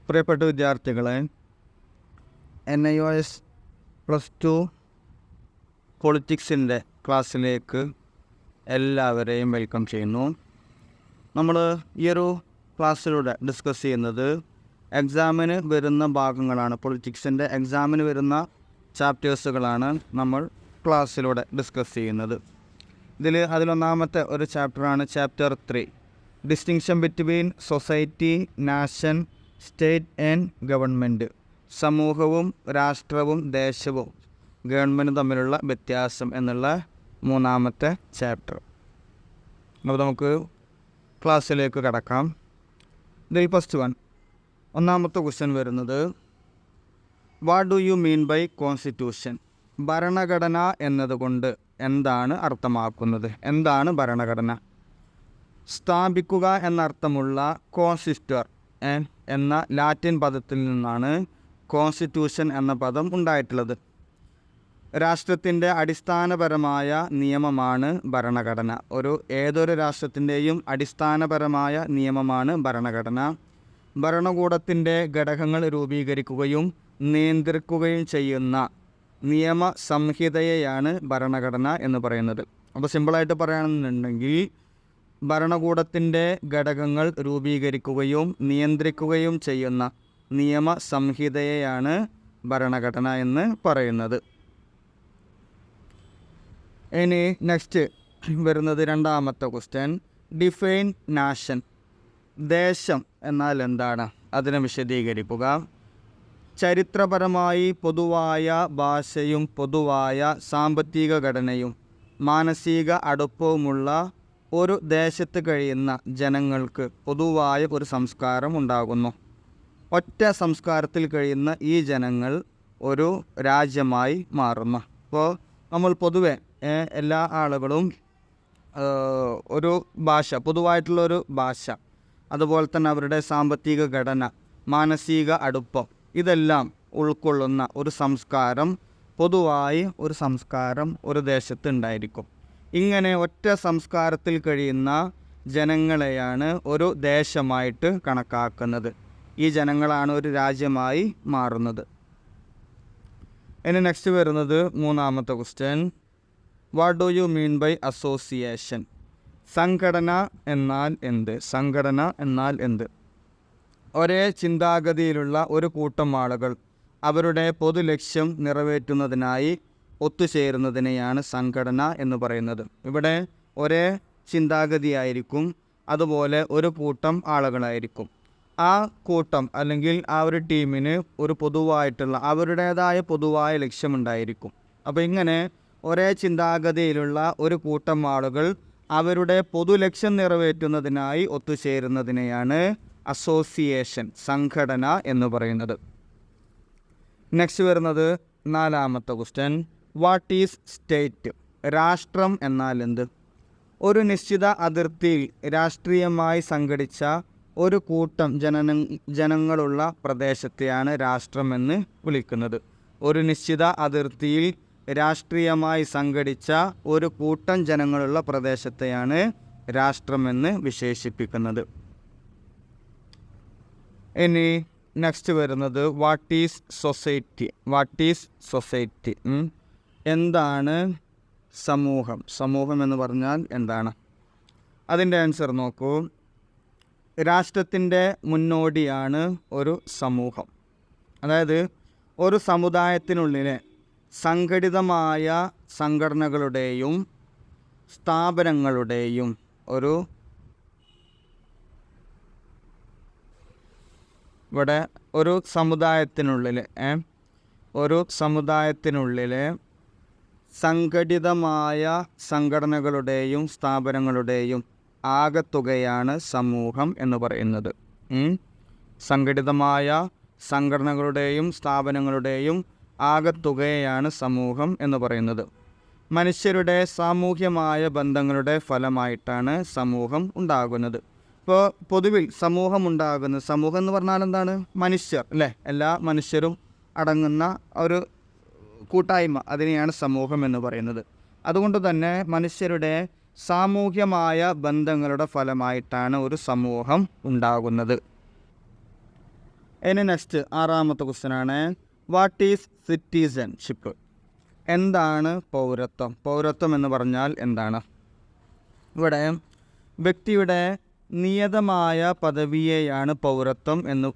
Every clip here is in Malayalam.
പ്രിയപ്പെട്ട വിദ്യാർത്ഥികളെ, NIOS +2 പൊളിറ്റിക്സിൻ്റെ ക്ലാസ്സിലേക്ക് എല്ലാവരെയും വെൽക്കം ചെയ്യുന്നു. നമ്മൾ ഈ ഒരു ക്ലാസ്സിലൂടെ ഡിസ്കസ് ചെയ്യുന്നത് എക്സാമിന് വരുന്ന ഭാഗങ്ങളാണ്. പൊളിറ്റിക്സിൻ്റെ എക്സാമിന് വരുന്ന ചാപ്റ്റേഴ്സുകളാണ് നമ്മൾ ക്ലാസ്സിലൂടെ ഡിസ്കസ് ചെയ്യുന്നത്. അതിലൊന്നാമത്തെ ഒരു ചാപ്റ്ററാണ് chapter 3, distinction between society, nation, state and government. സമൂഹവും രാഷ്ട്രവും ദേശവും ഗവൺമെൻറ്റും തമ്മിലുള്ള വ്യത്യാസം എന്നുള്ള മൂന്നാമത്തെ ചാപ്റ്റർ. അപ്പോൾ നമുക്ക് ക്ലാസ്സിലേക്ക് കടക്കാം. ഇതിൽ ഫസ്റ്റ് ഒന്നാമത്തെ ക്വസ്റ്റ്യൻ വരുന്നത്, what do you mean by constitution? ഭരണഘടന എന്നതുകൊണ്ട് എന്താണ് അർത്ഥമാക്കുന്നത്? എന്താണ് ഭരണഘടന? സ്ഥാപിക്കുക എന്നർത്ഥമുള്ള കോൺസ്റ്റിറ്റ്വർ എന്ന ലാറ്റിൻ പദത്തിൽ നിന്നാണ് കോൺസ്റ്റിറ്റ്യൂഷൻ എന്ന പദം ഉണ്ടായിട്ടുള്ളത്. രാഷ്ട്രത്തിൻ്റെ അടിസ്ഥാനപരമായ നിയമമാണ് ഭരണഘടന. ഏതൊരു രാഷ്ട്രത്തിൻ്റെയും അടിസ്ഥാനപരമായ നിയമമാണ് ഭരണഘടന. ഭരണകൂടത്തിൻ്റെ ഘടകങ്ങൾ രൂപീകരിക്കുകയും നിയന്ത്രിക്കുകയും ചെയ്യുന്ന നിയമ സംഹിതയെയാണ് ഭരണഘടന എന്ന് പറയുന്നത്. അപ്പോൾ സിമ്പിളായിട്ട് പറയുകയാണെന്നുണ്ടെങ്കിൽ, ഭരണകൂടത്തിൻ്റെ ഘടകങ്ങൾ രൂപീകരിക്കുകയും നിയന്ത്രിക്കുകയും ചെയ്യുന്ന നിയമ സംഹിതയെയാണ് ഭരണഘടന എന്ന് പറയുന്നത്. ഇനി നെക്സ്റ്റ് വരുന്നത് രണ്ടാമത്തെ ക്വസ്റ്റ്യൻ, ഡിഫൈൻ നാഷൻ. ദേശം എന്നാൽ എന്താണ്? അതിനെ വിശദീകരിക്കുക. ചരിത്രപരമായി പൊതുവായ ഭാഷയും പൊതുവായ സാമ്പത്തിക ഘടനയും മാനസിക അടുപ്പവുമുള്ള ഒരു ദേശത്ത് കഴിയുന്ന ജനങ്ങൾക്ക് പൊതുവായ ഒരു സംസ്കാരം ഉണ്ടാകുന്നു. ഒറ്റ സംസ്കാരത്തിൽ കഴിയുന്ന ഈ ജനങ്ങൾ ഒരു രാജ്യമായി മാറുന്നു. അപ്പോൾ നമ്മൾ പൊതുവെ എല്ലാ ആളുകളും ഒരു ഭാഷ, പൊതുവായിട്ടുള്ളൊരു ഭാഷ, അതുപോലെ തന്നെ അവരുടെ സാമ്പത്തിക ഘടന, മാനസിക അടുപ്പം, ഇതെല്ലാം ഉൾക്കൊള്ളുന്ന ഒരു സംസ്കാരം, പൊതുവായി ഒരു സംസ്കാരം ഒരു ദേശത്ത് ഉണ്ടായിരിക്കും. ഇങ്ങനെ ഒറ്റ സംസ്കാരത്തിൽ കഴിയുന്ന ജനങ്ങളെയാണ് ഒരു ദേശമായിട്ട് കണക്കാക്കുന്നത്. ഈ ജനങ്ങളാണ് ഒരു രാജ്യമായി മാറുന്നത്. ഇനി നെക്സ്റ്റ് വരുന്നത് മൂന്നാമത്തെ question, what do you mean by association? സംഘടന എന്നാൽ എന്ത്? സംഘടന എന്നാൽ എന്ത്? ഒരേ ചിന്താഗതിയിലുള്ള ഒരു കൂട്ടം ആളുകൾ അവരുടെ പൊതു ലക്ഷ്യം നിറവേറ്റുന്നതിനായി ഒത്തുചേരുന്നതിനെയാണ് സംഘടന എന്ന് പറയുന്നത്. ഇവിടെ ഒരേ ചിന്താഗതിയായിരിക്കും, അതുപോലെ ഒരു കൂട്ടം ആളുകളായിരിക്കും. ആ കൂട്ടം അല്ലെങ്കിൽ ആ ഒരു ടീമിന് ഒരു പൊതുവായിട്ടുള്ള അവരുടേതായ പൊതുവായ ലക്ഷ്യമുണ്ടായിരിക്കും. അപ്പോൾ ഇങ്ങനെ ഒരേ ചിന്താഗതിയിലുള്ള ഒരു കൂട്ടം ആളുകൾ അവരുടെ പൊതു ലക്ഷ്യം നിറവേറ്റുന്നതിനായി ഒത്തുചേരുന്നതിനെയാണ് അസോസിയേഷൻ, സംഘടന എന്ന് പറയുന്നത്. നെക്സ്റ്റ് വരുന്നത് നാലാമത്തെ ക്വസ്റ്റ്യൻ, വാട്ട് ഈസ് സ്റ്റേറ്റ്? രാഷ്ട്രം എന്നാൽ എന്ത്? ഒരു നിശ്ചിത അതിർത്തിയിൽ രാഷ്ട്രീയമായി സംഘടിച്ച ഒരു കൂട്ടം ജനങ്ങളുള്ള പ്രദേശത്തെയാണ് രാഷ്ട്രമെന്ന് വിളിക്കുന്നത്. ഒരു നിശ്ചിത അതിർത്തിയിൽ രാഷ്ട്രീയമായി സംഘടിച്ച ഒരു കൂട്ടം ജനങ്ങളുള്ള പ്രദേശത്തെയാണ് രാഷ്ട്രമെന്ന് വിശേഷിപ്പിക്കുന്നത്. ഇനി നെക്സ്റ്റ് വരുന്നത്, what is society? What is society? എന്താണ് സമൂഹം? സമൂഹം എന്ന് പറഞ്ഞാൽ എന്താണ്? അതിൻ്റെ ആൻസർ നോക്കൂ. രാഷ്ട്രത്തിൻ്റെ മുന്നോടിയാണ് ഒരു സമൂഹം. അതായത് ഒരു സമുദായത്തിനുള്ളിലെ സംഘടിതമായ സംഘടനകളുടെയും സ്ഥാപനങ്ങളുടെയും ഒരു സമുദായത്തിനുള്ളിലെ സംഘടിതമായ സംഘടനകളുടെയും സ്ഥാപനങ്ങളുടെയും ആകത്തുകയാണ് സമൂഹം എന്ന് പറയുന്നത്. സംഘടിതമായ സംഘടനകളുടെയും സ്ഥാപനങ്ങളുടെയും ആകത്തുകയാണ് സമൂഹം എന്ന് പറയുന്നത്. മനുഷ്യരുടെ സാമൂഹ്യമായ ബന്ധങ്ങളുടെ ഫലമായിട്ടാണ് സമൂഹം ഉണ്ടാകുന്നത്. ഇപ്പോൾ പൊതുവിൽ സമൂഹം എന്ന് പറഞ്ഞാൽ എന്താണ്? മനുഷ്യർ, അല്ലേ? എല്ലാ മനുഷ്യരും അടങ്ങുന്ന ഒരു കൂട്ടായ്മ, അതിനെയാണ് സമൂഹം എന്ന് പറയുന്നത്. അതുകൊണ്ട് തന്നെ മനുഷ്യരുടെ സാമൂഹ്യമായ ബന്ധങ്ങളുടെ ഫലമായിട്ടാണ് ഒരു സമൂഹം ഉണ്ടാകുന്നത്. ഇനി നെക്സ്റ്റ് 6ാമത്തെ ക്വസ്റ്റ്യനാണ്, വാട്ട് ഈസ് സിറ്റിസൺഷിപ്പ്? എന്താണ് പൗരത്വം? പൗരത്വം എന്ന് പറഞ്ഞാൽ എന്താണ്? ഇവിടെ വ്യക്തിയുടെ നിയതമായ പദവിയെയാണ് പൗരത്വം എന്ന്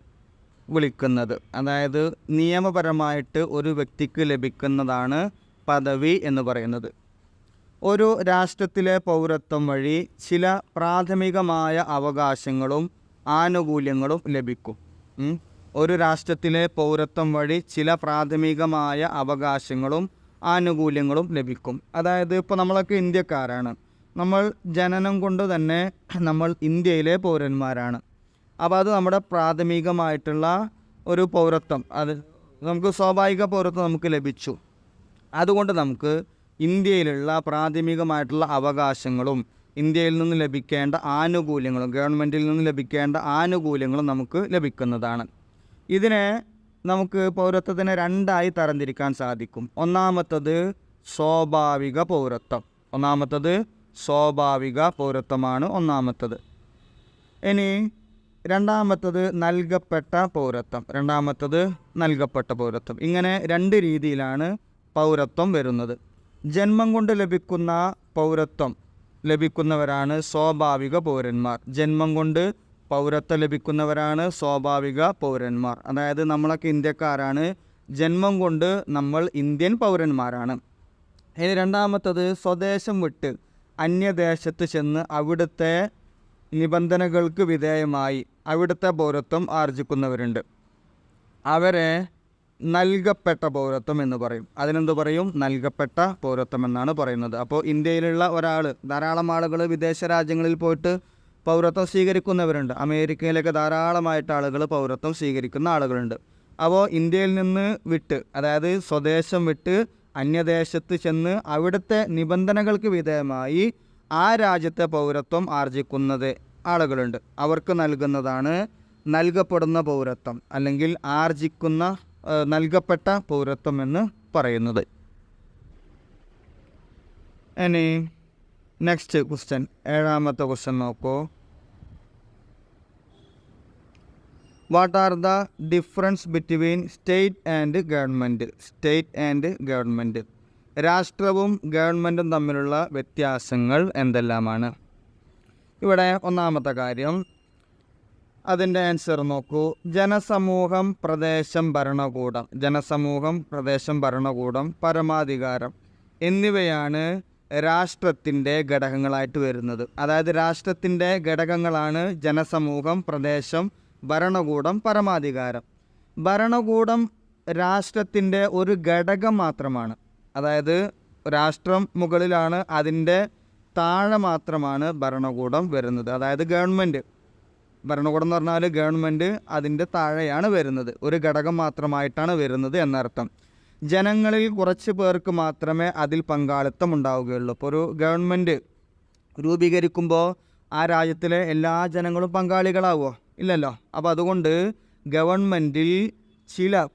വിളിക്കുന്നത്. അതായത് നിയമപരമായിട്ട് ഒരു വ്യക്തിക്ക് ലഭിക്കുന്നതാണ് പദവി എന്ന് പറയുന്നത്. ഒരു രാഷ്ട്രത്തിലെ പൗരത്വം വഴി ചില പ്രാഥമികമായ അവകാശങ്ങളും ആനുകൂല്യങ്ങളും ലഭിക്കും. ഒരു രാഷ്ട്രത്തിലെ പൗരത്വം വഴി ചില പ്രാഥമികമായ അവകാശങ്ങളും ആനുകൂല്യങ്ങളും ലഭിക്കും. അതായത് ഇപ്പോൾ നമ്മളൊക്കെ ഇന്ത്യക്കാരാണ്, നമ്മൾ ജനനം കൊണ്ട് തന്നെ നമ്മൾ ഇന്ത്യയിലെ പൗരന്മാരാണ്. അപ്പോൾ അത് നമ്മുടെ പ്രാഥമികമായിട്ടുള്ള ഒരു പൗരത്വം, അത് നമുക്ക് സ്വാഭാവിക പൗരത്വം നമുക്ക് ലഭിച്ചു. അതുകൊണ്ട് നമുക്ക് ഇന്ത്യയിലുള്ള പ്രാഥമികമായിട്ടുള്ള അവകാശങ്ങളും ഇന്ത്യയിൽ നിന്ന് ലഭിക്കേണ്ട ആനുകൂല്യങ്ങളും ഗവൺമെൻറ്റിൽ നിന്ന് ലഭിക്കേണ്ട ആനുകൂല്യങ്ങളും നമുക്ക് ലഭിക്കുന്നതാണ്. ഇതിനെ നമുക്ക് പൗരത്വത്തിനെ 2ആയി തരംതിരിക്കാൻ സാധിക്കും. ഒന്നാമത്തത് സ്വാഭാവിക പൗരത്വം. സ്വാഭാവിക പൗരത്വമാണ് ഒന്നാമത്തത്. ഇനി രണ്ടാമത്തത് നൽകപ്പെട്ട പൗരത്വം. ഇങ്ങനെ 2 രീതിയിലാണ് പൗരത്വം വരുന്നത്. ജന്മം കൊണ്ട് ലഭിക്കുന്ന പൗരത്വം ലഭിക്കുന്നവരാണ് സ്വാഭാവിക പൗരന്മാർ. ജന്മം കൊണ്ട് പൗരത്വം ലഭിക്കുന്നവരാണ് സ്വാഭാവിക പൗരന്മാർ. അതായത് നമ്മളൊക്കെ ഇന്ത്യക്കാരാണ്, ജന്മം കൊണ്ട് നമ്മൾ ഇന്ത്യൻ പൗരന്മാരാണ്. ഇനി രണ്ടാമത്തത് സ്വദേശം വിട്ട് അന്യദേശത്ത് ചെന്ന് അവിടുത്തെ നിബന്ധനകൾക്ക് വിധേയമായി അവിടുത്തെ പൗരത്വം ആർജിക്കുന്നവരുണ്ട്. അവരെ നൽകപ്പെട്ട പൗരത്വം എന്ന് പറയും. അതിനെന്ത് പറയും? നൽകപ്പെട്ട പൗരത്വം എന്നാണ് പറയുന്നത്. അപ്പോൾ ഇന്ത്യയിലുള്ള ഒരാൾ, ധാരാളം ആളുകൾ വിദേശ രാജ്യങ്ങളിൽ പോയിട്ട് പൗരത്വം സ്വീകരിക്കുന്നവരുണ്ട്. അമേരിക്കയിലൊക്കെ ധാരാളമായിട്ട് ആളുകൾ പൗരത്വം സ്വീകരിക്കുന്ന ആളുകളുണ്ട്. അപ്പോൾ ഇന്ത്യയിൽ നിന്ന് വിട്ട്, അതായത് സ്വദേശം വിട്ട് അന്യദേശത്ത് ചെന്ന് അവിടുത്തെ നിബന്ധനകൾക്ക് വിധേയമായി ആ രാജ്യത്തെ പൗരത്വം ആർജിക്കുന്നത് ആളുകളുണ്ട്. അവർക്ക് നൽകുന്നതാണ് നൽകപ്പെടുന്ന പൗരത്വം, അല്ലെങ്കിൽ നൽകപ്പെട്ട പൗരത്വം എന്ന് പറയുന്നത്. ഇനി നെക്സ്റ്റ് ക്വസ്റ്റ്യൻ, 7ാമത്തെ ക്വസ്റ്റ്യൻ നോക്കൂ. What are the difference between state and government? രാഷ്ട്രവും ഗവൺമെൻറ്റും തമ്മിലുള്ള വ്യത്യാസങ്ങൾ എന്തെല്ലാമാണ്? ഇവിടെ ഒന്നാമത്തെ കാര്യം, അതിൻ്റെ ആൻസർ നോക്കൂ. ജനസമൂഹം, പ്രദേശം, ഭരണകൂടം, പരമാധികാരം എന്നിവയാണ് രാഷ്ട്രത്തിൻ്റെ ഘടകങ്ങളായിട്ട് വരുന്നത്. അതായത് രാഷ്ട്രത്തിൻ്റെ ഘടകങ്ങളാണ് ജനസമൂഹം, പ്രദേശം, ഭരണകൂടം, പരമാധികാരം. ഭരണകൂടം രാഷ്ട്രത്തിൻ്റെ ഒരു ഘടകം മാത്രമാണ്. അതായത് രാഷ്ട്രം മുകളിലാണ്, അതിൻ്റെ താഴെ മാത്രമാണ് ഭരണകൂടം വരുന്നത്. അതായത് ഭരണകൂടം എന്ന് പറഞ്ഞാൽ ഗവൺമെൻറ് അതിൻ്റെ താഴെയാണ് വരുന്നത്, ഒരു ഘടകം മാത്രമായിട്ടാണ് വരുന്നത് എന്നർത്ഥം. ജനങ്ങളിൽ കുറച്ച് പേർക്ക് മാത്രമേ അതിൽ പങ്കാളിത്തം ഉണ്ടാവുകയുള്ളൂ. ഇപ്പോൾ ഒരു ഗവൺമെൻറ് രൂപീകരിക്കുമ്പോൾ ആ രാജ്യത്തിലെ എല്ലാ ജനങ്ങളും പങ്കാളികളാവുമോ? ഇല്ലല്ലോ. അപ്പോൾ അതുകൊണ്ട് ഗവൺമെൻറ്റിൽ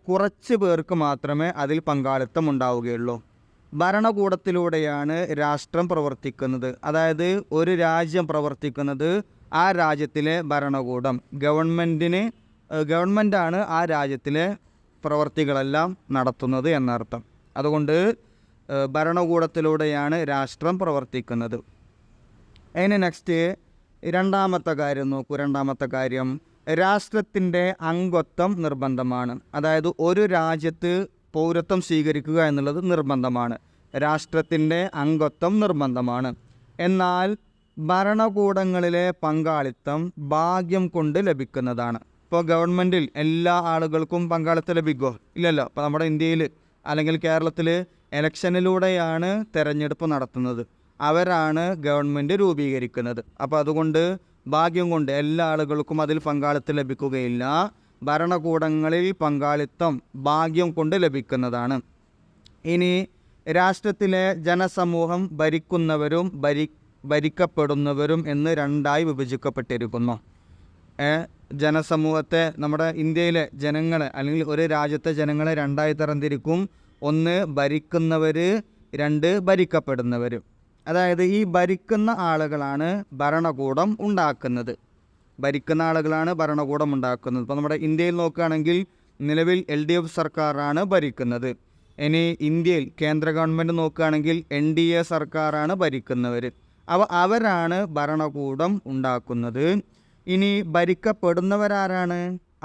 കുറച്ച് പേർക്ക് മാത്രമേ അതിൽ പങ്കാളിത്തം ഉണ്ടാവുകയുള്ളൂ. ഭരണകൂടത്തിലൂടെയാണ് രാഷ്ട്രം പ്രവർത്തിക്കുന്നത്. അതായത് ഒരു രാജ്യം പ്രവർത്തിക്കുന്നത് ആ രാജ്യത്തിലെ ഭരണകൂടം, ഗവൺമെൻറ്റാണ് ആ രാജ്യത്തിലെ പ്രവർത്തികളെല്ലാം നടത്തുന്നത് എന്നർത്ഥം. അതുകൊണ്ട് ഭരണകൂടത്തിലൂടെയാണ് രാഷ്ട്രം പ്രവർത്തിക്കുന്നത്. അതിന് നെക്സ്റ്റ് രണ്ടാമത്തെ കാര്യം നോക്കൂ. രണ്ടാമത്തെ കാര്യം, രാഷ്ട്രത്തിൻ്റെ അംഗത്വം നിർബന്ധമാണ്. അതായത് ഒരു രാജ്യത്ത് പൗരത്വം സ്വീകരിക്കുക എന്നുള്ളത് നിർബന്ധമാണ്. രാഷ്ട്രത്തിൻ്റെ അംഗത്വം നിർബന്ധമാണ്. എന്നാൽ ഭരണകൂടങ്ങളിലെ പങ്കാളിത്തം ഭാഗ്യം കൊണ്ട് ലഭിക്കുന്നതാണ്. ഇപ്പോൾ ഗവൺമെൻറ്റിൽ എല്ലാ ആളുകൾക്കും പങ്കാളിത്തം ലഭിക്കുമോ? ഇല്ലല്ലോ. ഇപ്പോൾ നമ്മുടെ ഇന്ത്യയിൽ അല്ലെങ്കിൽ കേരളത്തിൽ ഇലക്ഷനിലൂടെയാണ് തെരഞ്ഞെടുപ്പ് നടത്തുന്നത്. അവരാണ് ഗവൺമെൻറ് രൂപീകരിക്കുന്നത്. അപ്പോൾ അതുകൊണ്ട് ഭാഗ്യം കൊണ്ട് എല്ലാ ആളുകൾക്കും അതിൽ പങ്കാളിത്തം ലഭിക്കുകയില്ല. ഭരണകൂടങ്ങളിൽ പങ്കാളിത്തം ഭാഗ്യം കൊണ്ട് ലഭിക്കുന്നതാണ്. ഇനി രാഷ്ട്രത്തിലെ ജനസമൂഹം ഭരിക്കുന്നവരും ഭരിക്കപ്പെടുന്നവരും എന്ന് 2ആയി വിഭജിക്കപ്പെട്ടിരിക്കുന്നു. ജനസമൂഹത്തെ, നമ്മുടെ ഇന്ത്യയിലെ ജനങ്ങളെ അല്ലെങ്കിൽ ഒരു രാജ്യത്തെ ജനങ്ങളെ 2ആയി തരംതിരിക്കും. 1 ഭരിക്കുന്നവർ, 2 ഭരിക്കപ്പെടുന്നവർ. അതായത് ഈ ഭരിക്കുന്ന ആളുകളാണ് ഭരണകൂടം ഉണ്ടാക്കുന്നത്. ഭരിക്കുന്ന ആളുകളാണ് ഭരണകൂടം ഉണ്ടാക്കുന്നത്. ഇപ്പോൾ നമ്മുടെ ഇന്ത്യയിൽ നോക്കുകയാണെങ്കിൽ നിലവിൽ LDF സർക്കാരാണ് ഭരിക്കുന്നത്. ഇനി ഇന്ത്യയിൽ കേന്ദ്ര ഗവൺമെൻറ് നോക്കുകയാണെങ്കിൽ NDA സർക്കാരാണ് ഭരിക്കുന്നവർ. അവരാണ് ഭരണകൂടം ഉണ്ടാക്കുന്നത്. ഇനി ഭരിക്കപ്പെടുന്നവരാരാണ്?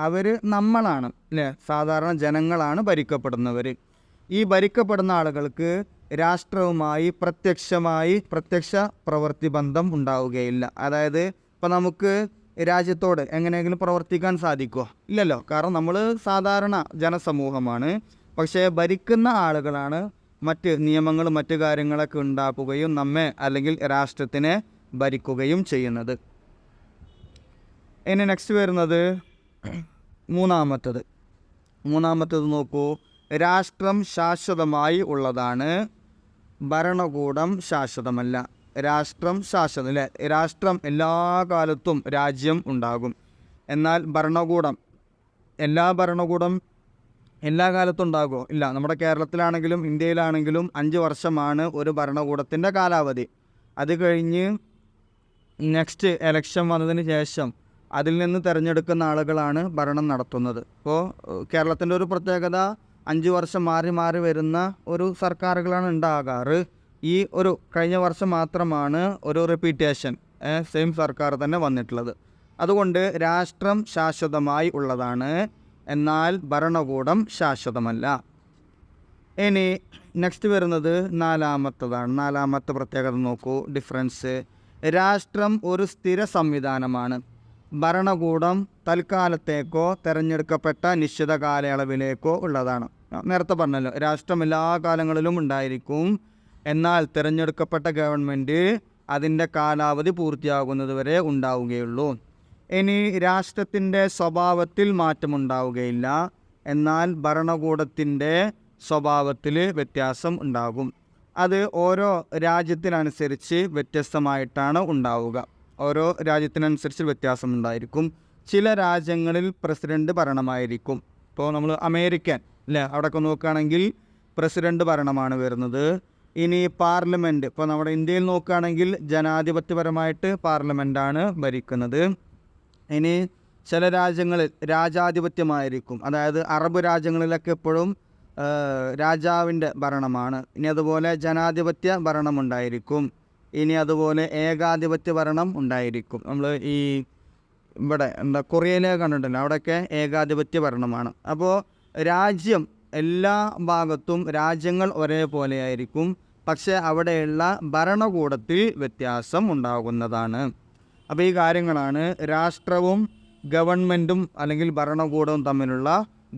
അവർ നമ്മളാണ് അല്ലേ, സാധാരണ ജനങ്ങളാണ് ഭരിക്കപ്പെടുന്നവർ. ഈ ഭരിക്കപ്പെടുന്ന ആളുകൾക്ക് രാഷ്ട്രവുമായി പ്രത്യക്ഷ പ്രവൃത്തി ബന്ധം ഉണ്ടാവുകയില്ല. അതായത് ഇപ്പോൾ നമുക്ക് രാജ്യത്തോട് എങ്ങനെയെങ്കിലും പ്രവർത്തിക്കാൻ സാധിക്കുമോ? ഇല്ലല്ലോ, കാരണം നമ്മൾ സാധാരണ ജനസമൂഹമാണ്. പക്ഷേ ഭരിക്കുന്ന ആളുകളാണ് മറ്റ് നിയമങ്ങളും മറ്റു കാര്യങ്ങളൊക്കെ ഉണ്ടാക്കുകയും നമ്മെ അല്ലെങ്കിൽ രാഷ്ട്രത്തിനെ ഭരിക്കുകയും ചെയ്യുന്നത്. ഇനി നെക്സ്റ്റ് വരുന്നത് മൂന്നാമത്തത് നോക്കൂ. രാഷ്ട്രം ശാശ്വതമായി ഉള്ളതാണ്, ഭരണകൂടം ശാശ്വതമല്ല. രാഷ്ട്രം ശാശ്വതം അല്ലേ, രാഷ്ട്രം എല്ലാ കാലത്തും രാജ്യം ഉണ്ടാകും. എന്നാൽ ഭരണകൂടം എല്ലാ കാലത്തും ഉണ്ടാകുമോ? ഇല്ല. നമ്മുടെ കേരളത്തിലാണെങ്കിലും ഇന്ത്യയിലാണെങ്കിലും 5 വർഷമാണ് ഒരു ഭരണകൂടത്തിൻ്റെ കാലാവധി. അത് കഴിഞ്ഞ് നെക്സ്റ്റ് എലക്ഷൻ വന്നതിന് ശേഷം അതിൽ നിന്ന് തിരഞ്ഞെടുക്കുന്ന ആളുകളാണ് ഭരണം നടത്തുന്നത്. ഇപ്പോൾ കേരളത്തിൻ്റെ ഒരു പ്രത്യേകത 5 വർഷം മാറി മാറി വരുന്ന ഒരു സർക്കാരുകളാണ് ഉണ്ടാകാറ്. ഈ ഒരു കഴിഞ്ഞ വർഷം മാത്രമാണ് ഒരു റിപ്പീറ്റേഷൻ സെയിം സർക്കാർ തന്നെ വന്നിട്ടുള്ളത്. അതുകൊണ്ട് രാഷ്ട്രം ശാശ്വതമായി ഉള്ളതാണ്, എന്നാൽ ഭരണകൂടം ശാശ്വതമല്ല. ഇനി നെക്സ്റ്റ് വരുന്നത് നാലാമത്തെ പ്രത്യേകത നോക്കൂ, ഡിഫറൻസ്. രാഷ്ട്രം ഒരു സ്ഥിര സംവിധാനമാണ്, ഭരണകൂടം തൽക്കാലത്തേക്കോ തിരഞ്ഞെടുക്കപ്പെട്ട നിശ്ചിത കാലയളവിലേക്കോ ഉള്ളതാണ്. നേരത്തെ പറഞ്ഞല്ലോ, രാഷ്ട്രം എല്ലാ കാലങ്ങളിലും ഉണ്ടായിരിക്കും, എന്നാൽ തിരഞ്ഞെടുക്കപ്പെട്ട ഗവൺമെൻറ് അതിൻ്റെ കാലാവധി പൂർത്തിയാകുന്നത് വരെ ഉണ്ടാവുകയുള്ളൂ. ഇനി രാഷ്ട്രത്തിൻ്റെ സ്വഭാവത്തിൽ മാറ്റമുണ്ടാവുകയില്ല, എന്നാൽ ഭരണകൂടത്തിൻ്റെ സ്വഭാവത്തിൽ വ്യത്യാസം ഉണ്ടാകും. അത് ഓരോ രാജ്യത്തിനനുസരിച്ച് വ്യത്യസ്തമായിട്ടാണ് ഉണ്ടാവുക. ഓരോ രാജ്യത്തിനനുസരിച്ച് വ്യത്യാസമുണ്ടായിരിക്കും. ചില രാജ്യങ്ങളിൽ പ്രസിഡന്റ് ഭരണമായിരിക്കും. ഇപ്പോൾ നമ്മൾ അമേരിക്കൻ അല്ലേ, അവിടെയൊക്കെ നോക്കുകയാണെങ്കിൽ പ്രസിഡന്റ് ഭരണമാണ് വരുന്നത്. ഇനി പാർലമെൻറ്റ്, ഇപ്പോൾ നമ്മുടെ ഇന്ത്യയിൽ നോക്കുകയാണെങ്കിൽ ജനാധിപത്യപരമായിട്ട് പാർലമെൻറ്റാണ് ഭരിക്കുന്നത്. ഇനി ചില രാജ്യങ്ങളിൽ രാജാധിപത്യമായിരിക്കും, അതായത് അറബ് രാജ്യങ്ങളിലൊക്കെ എപ്പോഴും രാജാവിൻ്റെ ഭരണമാണ്. ഇനി അതുപോലെ ജനാധിപത്യ ഭരണമുണ്ടായിരിക്കും. ഇനി അതുപോലെ ഏകാധിപത്യ ഭരണം ഉണ്ടായിരിക്കും. നമ്മൾ ഈ ഇവിടെ കൊറിയയിലെ കണ്ടിട്ടില്ല, അവിടെയൊക്കെ ഏകാധിപത്യ ഭരണമാണ്. അപ്പോൾ രാജ്യം എല്ലാ ഭാഗത്തും രാജ്യങ്ങൾ ഒരേപോലെയായിരിക്കും, പക്ഷേ അവിടെയുള്ള ഭരണകൂടത്തിൽ വ്യത്യാസം ഉണ്ടാകുന്നതാണ്. അപ്പോൾ ഈ കാര്യങ്ങളാണ് രാഷ്ട്രവും ഗവൺമെൻറ്റും അല്ലെങ്കിൽ ഭരണകൂടവും തമ്മിലുള്ള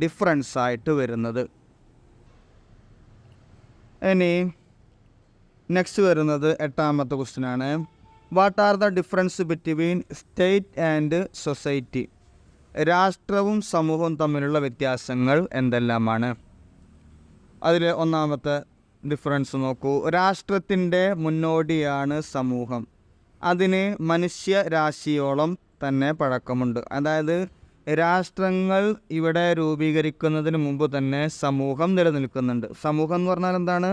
ഡിഫറൻസ് ആയിട്ട് വരുന്നത്. ഇനി നെക്സ്റ്റ് വരുന്നത് 8ാമത്തെ ക്വസ്റ്റ്യൻ ആണ്. What are the difference between state and society? രാഷ്ട്രവും സമൂഹവും തമ്മിലുള്ള വ്യത്യാസങ്ങൾ എന്തെല്ലാമാണ്? അതിൽ ഒന്നാമത്തെ ഡിഫറൻസ് നോക്കൂ. രാഷ്ട്രത്തിൻ്റെ മുന്നോടിയാണ് സമൂഹം. അതിന് മനുഷ്യരാശിയോളം തന്നെ പഴക്കമുണ്ട്. അതായത് രാഷ്ട്രങ്ങൾ ഇവിടെ രൂപീകരിക്കുന്നതിന് മുമ്പ് തന്നെ സമൂഹം നിലനിൽക്കുന്നുണ്ട്. സമൂഹം എന്ന് പറഞ്ഞാൽ എന്താണ്?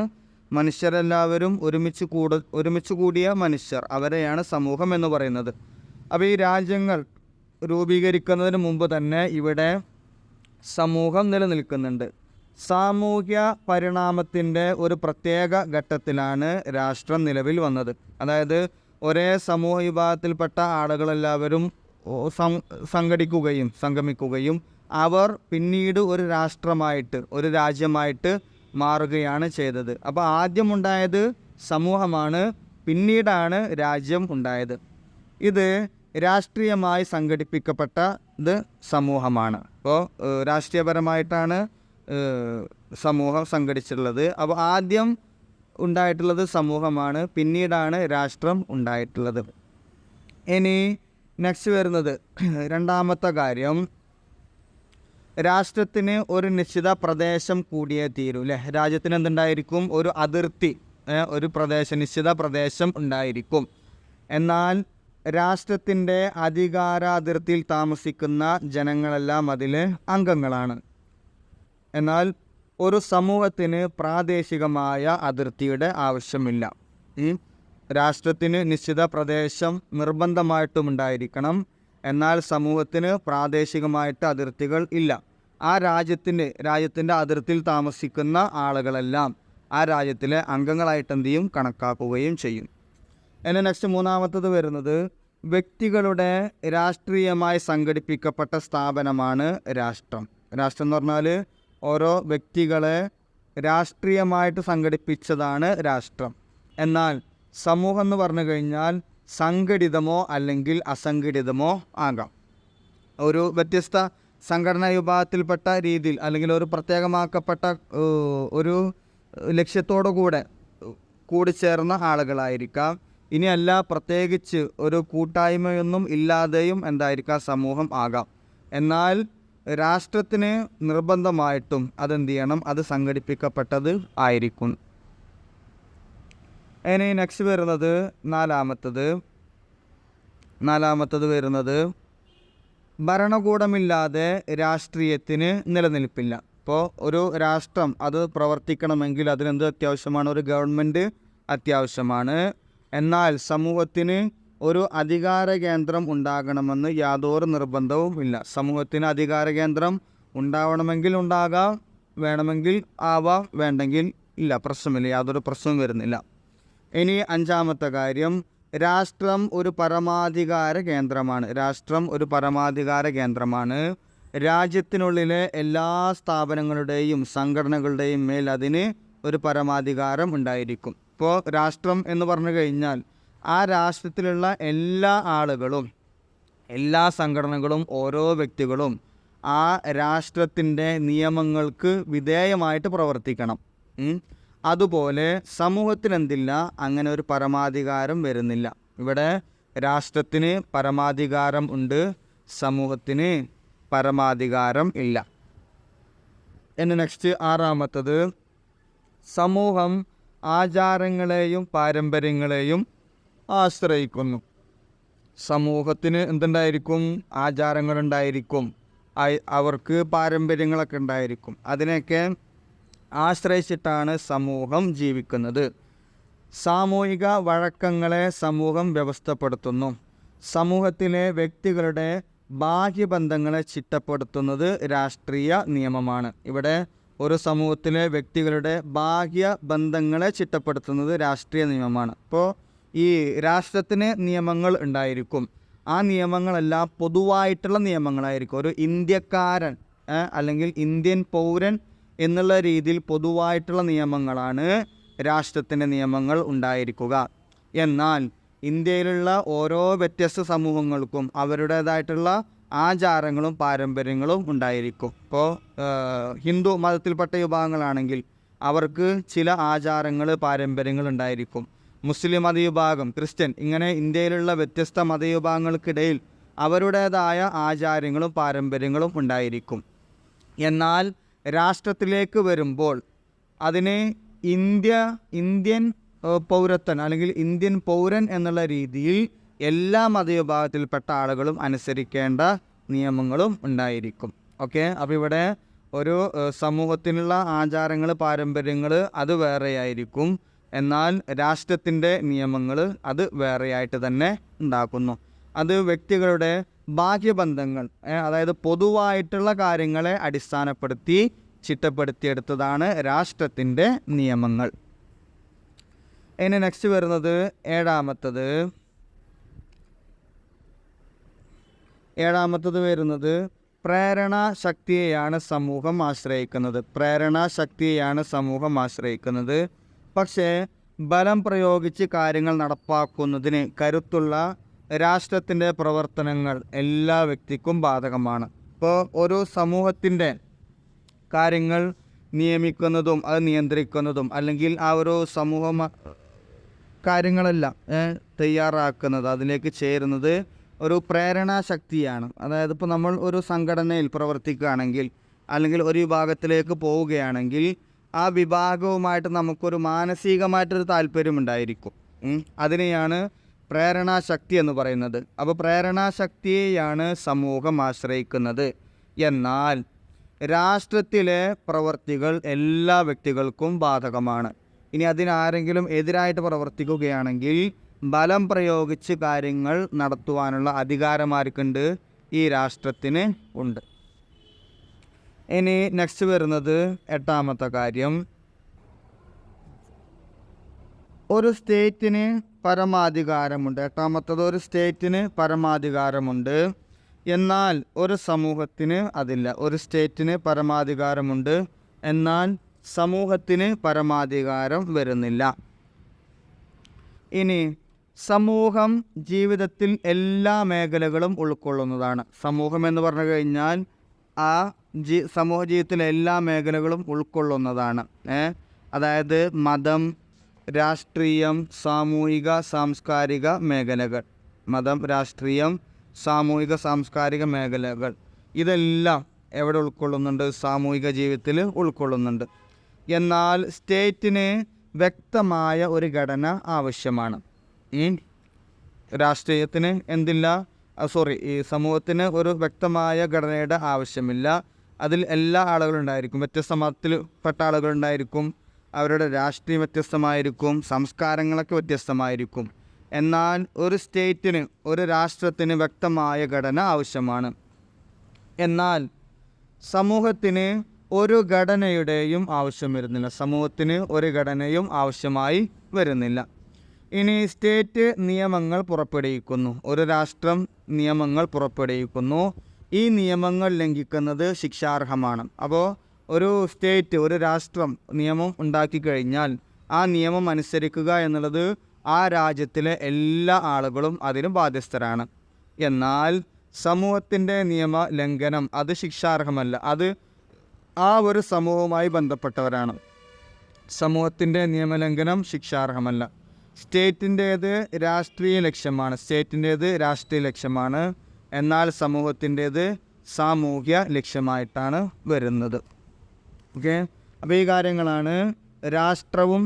മനുഷ്യരെല്ലാവരും ഒരുമിച്ച് കൂടിയ മനുഷ്യർ, അവരെയാണ് സമൂഹം എന്ന് പറയുന്നത്. അപ്പോൾ ഈ രാജ്യങ്ങൾ രൂപീകരിക്കുന്നതിന് മുമ്പ് തന്നെ ഇവിടെ സമൂഹം നിലനിൽക്കുന്നുണ്ട്. സാമൂഹ്യ പരിണാമത്തിൻ്റെ ഒരു പ്രത്യേക ഘട്ടത്തിലാണ് രാഷ്ട്രം നിലവിൽ വന്നത്. അതായത് ഒരേ സമൂഹ വിഭാഗത്തിൽപ്പെട്ട ആളുകളെല്ലാവരും സംഗമിക്കുകയും അവർ പിന്നീട് ഒരു രാഷ്ട്രമായിട്ട്, ഒരു രാജ്യമായിട്ട് മാറുകയാണ് ചെയ്തത്. അപ്പോൾ ആദ്യമുണ്ടായത് സമൂഹമാണ്, പിന്നീടാണ് രാജ്യം ഉണ്ടായത്. ഇത് രാഷ്ട്രീയമായി സംഘടിപ്പിക്കപ്പെട്ടത് സമൂഹമാണ്. അപ്പോൾ രാഷ്ട്രീയപരമായിട്ടാണ് സമൂഹം സംഘടിച്ചിട്ടുള്ളത്. അപ്പോൾ ആദ്യം ഉണ്ടായിട്ടുള്ളത് സമൂഹമാണ്, പിന്നീടാണ് രാഷ്ട്രം ഉണ്ടായിട്ടുള്ളത്. ഇനി നെക്സ്റ്റ് വരുന്നത് 2ാമത്തെ കാര്യം, രാഷ്ട്രത്തിന് ഒരു നിശ്ചിത പ്രദേശം കൂടിയേ തീരൂ അല്ലേ. രാജ്യത്തിന് എന്തുണ്ടായിരിക്കും? ഒരു അതിർത്തി, ഒരു നിശ്ചിത പ്രദേശം ഉണ്ടായിരിക്കും. എന്നാൽ രാഷ്ട്രത്തിൻ്റെ അധികാരാതിർത്തിയിൽ താമസിക്കുന്ന ജനങ്ങളെല്ലാം അതിൽ അംഗങ്ങളാണ്. എന്നാൽ ഒരു സമൂഹത്തിന് പ്രാദേശികമായ അതിർത്തിയുടെ ആവശ്യമില്ല. രാഷ്ട്രത്തിന് നിശ്ചിത പ്രദേശം നിർബന്ധമായിട്ടും ഉണ്ടായിരിക്കണം. എന്നാൽ സമൂഹത്തിന് പ്രാദേശികമായിട്ട് അതിർത്തികൾ ഇല്ല. ആ രാജ്യത്തിൻ്റെ അതിർത്തിയിൽ താമസിക്കുന്ന ആളുകളെല്ലാം ആ രാജ്യത്തിലെ അംഗങ്ങളായിട്ട് എന്ത് ചെയ്യും, കണക്കാക്കുകയും ചെയ്യും. ഇനി നെക്സ്റ്റ് മൂന്നാമത്തത് വരുന്നത് വ്യക്തികളുടെ രാഷ്ട്രീയമായി സംഘടിപ്പിക്കപ്പെട്ട സ്ഥാപനമാണ് രാഷ്ട്രം. രാഷ്ട്രം എന്ന് പറഞ്ഞാൽ ഓരോ വ്യക്തികളെ രാഷ്ട്രീയമായിട്ട് സംഘടിപ്പിച്ചതാണ് രാഷ്ട്രം. എന്നാൽ സമൂഹം എന്ന് പറഞ്ഞു കഴിഞ്ഞാൽ സംഘടിതമോ അല്ലെങ്കിൽ അസംഘടിതമോ ആകാം. ഒരു വ്യത്യസ്ത സംഘടനാ വിഭാഗത്തിൽപ്പെട്ട രീതിയിൽ അല്ലെങ്കിൽ ഒരു പ്രത്യേകമാക്കപ്പെട്ട ഒരു ലക്ഷ്യത്തോടു കൂടിച്ചേർന്ന ആളുകളായിരിക്കാം. ഇനിയല്ല പ്രത്യേകിച്ച് ഒരു കൂട്ടായ്മയൊന്നും ഇല്ലാതെയും എന്തായിരിക്കാം സമൂഹം ആകാം. എന്നാൽ രാഷ്ട്രത്തിന് നിർബന്ധമായിട്ടും അതെന്ത് ചെയ്യണം, അത് സംഘടിപ്പിക്കപ്പെട്ടത് ആയിരിക്കും. ഇനി നെക്സ്റ്റ് വരുന്നത് നാലാമത്തത് വരുന്നത് ഭരണകൂടമില്ലാതെ രാഷ്ട്രീയത്തിന് നിലനിൽപ്പില്ല. ഇപ്പോൾ ഒരു രാഷ്ട്രം അത് പ്രവർത്തിക്കണമെങ്കിൽ അതിനെന്ത് അത്യാവശ്യമാണ്, ഒരു ഗവൺമെൻറ് അത്യാവശ്യമാണ്. എന്നാൽ സമൂഹത്തിന് ഒരു അധികാര കേന്ദ്രം ഉണ്ടാകണമെന്ന് യാതൊരു നിർബന്ധവും ഇല്ല. സമൂഹത്തിന് അധികാര കേന്ദ്രം ഉണ്ടാവണമെങ്കിൽ ഉണ്ടാകാം, വേണമെങ്കിൽ ആവാം, വേണ്ടെങ്കിൽ ഇല്ല, പ്രശ്നമില്ല, യാതൊരു പ്രശ്നവും വരുന്നില്ല. ഇനി അഞ്ചാമത്തെ കാര്യം, രാഷ്ട്രം ഒരു പരമാധികാര കേന്ദ്രമാണ്. രാജ്യത്തിനുള്ളിലെ എല്ലാ സ്ഥാപനങ്ങളുടെയും സംഘടനകളുടെയും മേൽ അതിന് ഒരു പരമാധികാരം ഉണ്ടായിരിക്കും. ഇപ്പോൾ രാഷ്ട്രം എന്ന് പറഞ്ഞു കഴിഞ്ഞാൽ ആ രാഷ്ട്രത്തിലുള്ള എല്ലാ ആളുകളും, എല്ലാ സംഘടനകളും, ഓരോ വ്യക്തികളും ആ രാഷ്ട്രത്തിൻ്റെ നിയമങ്ങൾക്ക് വിധേയമായിട്ട് പ്രവർത്തിക്കണം. അതുപോലെ സമൂഹത്തിനെന്തില്ല, അങ്ങനെ ഒരു പരമാധികാരം വരുന്നില്ല. ഇവിടെ രാഷ്ട്രത്തിന് പരമാധികാരം ഉണ്ട്, സമൂഹത്തിന് പരമാധികാരം ഇല്ല. ഇനി നെക്സ്റ്റ് ആറാമത്തത്, സമൂഹം ആചാരങ്ങളെയും പാരമ്പര്യങ്ങളെയും ആശ്രയിക്കുന്നു. സമൂഹത്തിന് എന്തുണ്ടായിരിക്കും, ആചാരങ്ങളുണ്ടായിരിക്കും, അവർക്ക് പാരമ്പര്യങ്ങളൊക്കെ ഉണ്ടായിരിക്കും. അതിനെയൊക്കെ ആശ്രയിച്ചിട്ടാണ് സമൂഹം ജീവിക്കുന്നത്. സാമൂഹിക വഴക്കങ്ങളെ സമൂഹം വ്യവസ്ഥപ്പെടുത്തുന്നു. സമൂഹത്തിലെ വ്യക്തികളുടെ ബാഹ്യബന്ധങ്ങളെ ചിട്ടപ്പെടുത്തുന്നത് രാഷ്ട്രീയ നിയമമാണ്. ഇവിടെ ഒരു സമൂഹത്തിലെ വ്യക്തികളുടെ ബാഹ്യ ബന്ധങ്ങളെ ചിട്ടപ്പെടുത്തുന്നത് രാഷ്ട്രീയ നിയമമാണ്. ഇപ്പോൾ ഈ രാഷ്ട്രത്തിന് നിയമങ്ങൾ ഉണ്ടായിരിക്കും. ആ നിയമങ്ങളെല്ലാം പൊതുവായിട്ടുള്ള നിയമങ്ങളായിരിക്കും. ഒരു ഇന്ത്യക്കാരൻ അല്ലെങ്കിൽ ഇന്ത്യൻ പൗരൻ എന്നുള്ള രീതിയിൽ പൊതുവായിട്ടുള്ള നിയമങ്ങളാണ് രാഷ്ട്രത്തിൻ്റെ നിയമങ്ങൾ ഉണ്ടായിരിക്കുക. എന്നാൽ ഇന്ത്യയിലുള്ള ഓരോ വ്യത്യസ്ത സമൂഹങ്ങൾക്കും അവരുടേതായിട്ടുള്ള ആചാരങ്ങളും പാരമ്പര്യങ്ങളും ഉണ്ടായിരിക്കും. ഇപ്പോൾ ഹിന്ദു മതത്തിൽപ്പെട്ട വിഭാഗങ്ങളാണെങ്കിൽ അവർക്ക് ചില ആചാരങ്ങൾ, പാരമ്പര്യങ്ങൾ ഉണ്ടായിരിക്കും. മുസ്ലിം മതവിഭാഗം, ക്രിസ്ത്യൻ, ഇങ്ങനെ ഇന്ത്യയിലുള്ള വ്യത്യസ്ത മതവിഭാഗങ്ങൾക്കിടയിൽ അവരുടേതായ ആചാരങ്ങളും പാരമ്പര്യങ്ങളും ഉണ്ടായിരിക്കും. എന്നാൽ രാഷ്ട്രത്തിലേക്ക് വരുമ്പോൾ അതിന് ഇന്ത്യൻ പൗരത്വൻ അല്ലെങ്കിൽ ഇന്ത്യൻ പൗരൻ എന്നുള്ള രീതിയിൽ എല്ലാ മതവിഭാഗത്തിൽപ്പെട്ട ആളുകളും അനുസരിക്കേണ്ട നിയമങ്ങളും ഉണ്ടായിരിക്കും. ഓക്കെ, അപ്പോൾ ഇവിടെ ഒരു സമൂഹത്തിനുള്ള ആചാരങ്ങൾ, പാരമ്പര്യങ്ങൾ അത് വേറെയായിരിക്കും. എന്നാൽ രാഷ്ട്രത്തിൻ്റെ നിയമങ്ങൾ അത് വേറെയായിട്ട് തന്നെ ഉണ്ടാക്കുന്നു. അത് വ്യക്തികളുടെ ബാഹ്യബന്ധങ്ങൾ, അതായത് പൊതുവായിട്ടുള്ള കാര്യങ്ങളെ അടിസ്ഥാനപ്പെടുത്തി ചിട്ടപ്പെടുത്തിയെടുത്തതാണ് രാഷ്ട്രത്തിൻ്റെ നിയമങ്ങൾ. ഇനി നെക്സ്റ്റ് വരുന്നത് ഏഴാമത്തത് വരുന്നത് പ്രേരണാശക്തിയെയാണ് സമൂഹം ആശ്രയിക്കുന്നത്. പക്ഷേ ബലം പ്രയോഗിച്ച് കാര്യങ്ങൾ നടപ്പാക്കുന്നതിന് കരുത്തുള്ള രാഷ്ട്രത്തിൻ്റെ പ്രവർത്തനങ്ങൾ എല്ലാ വ്യക്തിക്കും ബാധകമാണ്. ഇപ്പോൾ ഒരു സമൂഹത്തിൻ്റെ കാര്യങ്ങൾ നിയമിക്കുന്നതും അത് നിയന്ത്രിക്കുന്നതും അല്ലെങ്കിൽ ആ ഒരു സമൂഹം കാര്യങ്ങളെല്ലാം തയ്യാറാക്കുന്നത്, അതിലേക്ക് ചേരുന്നത് ഒരു പ്രേരണാശക്തിയാണ്. അതായത് ഇപ്പോൾ നമ്മൾ ഒരു സംഘടനയിൽ പ്രവർത്തിക്കുകയാണെങ്കിൽ അല്ലെങ്കിൽ ഒരു വിഭാഗത്തിലേക്ക് പോവുകയാണെങ്കിൽ ആ വിഭാഗവുമായിട്ട് നമുക്കൊരു മാനസികമായിട്ടൊരു താല്പര്യമുണ്ടായിരിക്കും. അതിനെയാണ് പ്രേരണാശക്തി എന്ന് പറയുന്നത്. അപ്പോൾ പ്രേരണാശക്തിയെയാണ് സമൂഹം ആശ്രയിക്കുന്നത്. എന്നാൽ രാഷ്ട്രത്തിലെ പ്രവർത്തികൾ എല്ലാ വ്യക്തികൾക്കും ബാധകമാണ്. ഇനി അതിനാരെങ്കിലും എതിരായിട്ട് പ്രവർത്തിക്കുകയാണെങ്കിൽ ബലം പ്രയോഗിച്ച് കാര്യങ്ങൾ നടത്തുവാനുള്ള അധികാരം ആർക്കുണ്ട്? ഈ രാഷ്ട്രത്തിന് ഉണ്ട്. ഇനി നെക്സ്റ്റ് വരുന്നത് 8ാമത്തെ കാര്യം, ഒരു സ്റ്റേറ്റിന് പരമാധികാരമുണ്ട്. 8ാമത്തത്, ഒരു സ്റ്റേറ്റിന് പരമാധികാരമുണ്ട്, എന്നാൽ ഒരു സമൂഹത്തിന് അതില്ല. ഒരു സ്റ്റേറ്റിന് പരമാധികാരമുണ്ട്, എന്നാൽ സമൂഹത്തിന് പരമാധികാരം വരുന്നില്ല. ഇനി സമൂഹം ജീവിതത്തിൽ എല്ലാ മേഖലകളും ഉൾക്കൊള്ളുന്നതാണ്. സമൂഹം എന്ന് പറഞ്ഞു കഴിഞ്ഞാൽ ആ സമൂഹ ജീവിതത്തിലെ എല്ലാ മേഖലകളും ഉൾക്കൊള്ളുന്നതാണ്. അതായത് മതം, രാഷ്ട്രീയം, സാമൂഹിക, സാംസ്കാരിക മേഖലകൾ. മതം, രാഷ്ട്രീയം, സാമൂഹിക, സാംസ്കാരിക മേഖലകൾ ഇതെല്ലാം എവിടെ ഉൾക്കൊള്ളുന്നുണ്ട്? സാമൂഹിക ജീവിതത്തിൽ ഉൾക്കൊള്ളുന്നുണ്ട്. എന്നാൽ സ്റ്റേറ്റിന് വ്യക്തമായ ഒരു ഘടന ആവശ്യമാണ്. രാഷ്ട്രീയത്തിന് എന്തില്ല? ഈ സമൂഹത്തിന് ഒരു വ്യക്തമായ ഘടനയുടെ ആവശ്യമില്ല. അതിൽ എല്ലാ ആളുകളും ഉണ്ടായിരിക്കും. വ്യത്യസ്ത മതത്തിൽപ്പെട്ട ആളുകളുണ്ടായിരിക്കും. അവരുടെ രാഷ്ട്രീയം വ്യത്യസ്തമായിരിക്കും. സംസ്കാരങ്ങളൊക്കെ വ്യത്യസ്തമായിരിക്കും. എന്നാൽ ഒരു സ്റ്റേറ്റിന്, ഒരു രാഷ്ട്രത്തിന് വ്യക്തമായ ഘടന ആവശ്യമാണ്. എന്നാൽ സമൂഹത്തിന് ഒരു ഘടനയുടെയും ആവശ്യം വരുന്നില്ല. സമൂഹത്തിന് ഒരു ഘടനയും ആവശ്യമായി വരുന്നില്ല. ഇനി സ്റ്റേറ്റ് നിയമങ്ങൾ പുറപ്പെടുവിക്കുന്നു. ഒരു രാഷ്ട്രം നിയമങ്ങൾ പുറപ്പെടുവിക്കുന്നു. ഈ നിയമങ്ങൾ ലംഘിക്കുന്നത് ശിക്ഷാർഹമാണ്. അപ്പോൾ ഒരു സ്റ്റേറ്റ്, ഒരു രാഷ്ട്രം നിയമം ഉണ്ടാക്കി കഴിഞ്ഞാൽ ആ നിയമം അനുസരിക്കുക എന്നുള്ളത് ആ രാജ്യത്തിലെ എല്ലാ ആളുകളും അതിന് ബാധ്യസ്ഥരാണ്. എന്നാൽ സമൂഹത്തിൻ്റെ നിയമ ലംഘനം അത് ശിക്ഷാർഹമല്ല. അത് ആ ഒരു സമൂഹവുമായി ബന്ധപ്പെട്ടവരാണ്. സമൂഹത്തിൻ്റെ നിയമലംഘനം ശിക്ഷാർഹമല്ല. സ്റ്റേറ്റിൻ്റേത് രാഷ്ട്രീയ ലക്ഷ്യമാണ്. എന്നാൽ സമൂഹത്തിൻ്റേത് സാമൂഹ്യ ലക്ഷ്യമായിട്ടാണ് വരുന്നത്. ഓക്കെ, അപ്പോൾ ഈ കാര്യങ്ങളാണ് രാഷ്ട്രവും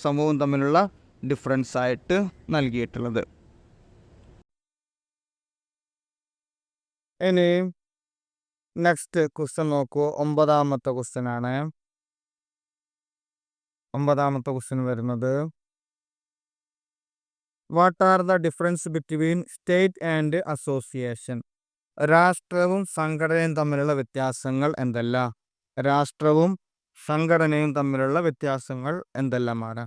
സമൂഹവും തമ്മിലുള്ള ഡിഫറൻസ് ആയിട്ട് നൽകിയിട്ടുള്ളത്. ഇനി നെക്സ്റ്റ് ക്വസ്റ്റ്യൻ നോക്കൂ. 9ാമത്തെ ക്വസ്റ്റ്യൻ ആണ്. 9ാമത്തെ ക്വസ്റ്റ്യൻ വരുന്നത്, what are the difference between state and association? രാഷ്ട്രവും സംഘടനയും തമ്മിലുള്ള വ്യത്യാസങ്ങൾ എന്തെല്ലാം? രാഷ്ട്രവും സംഘടനയും തമ്മിലുള്ള വ്യത്യാസങ്ങൾ എന്തെല്ലാമാണ്?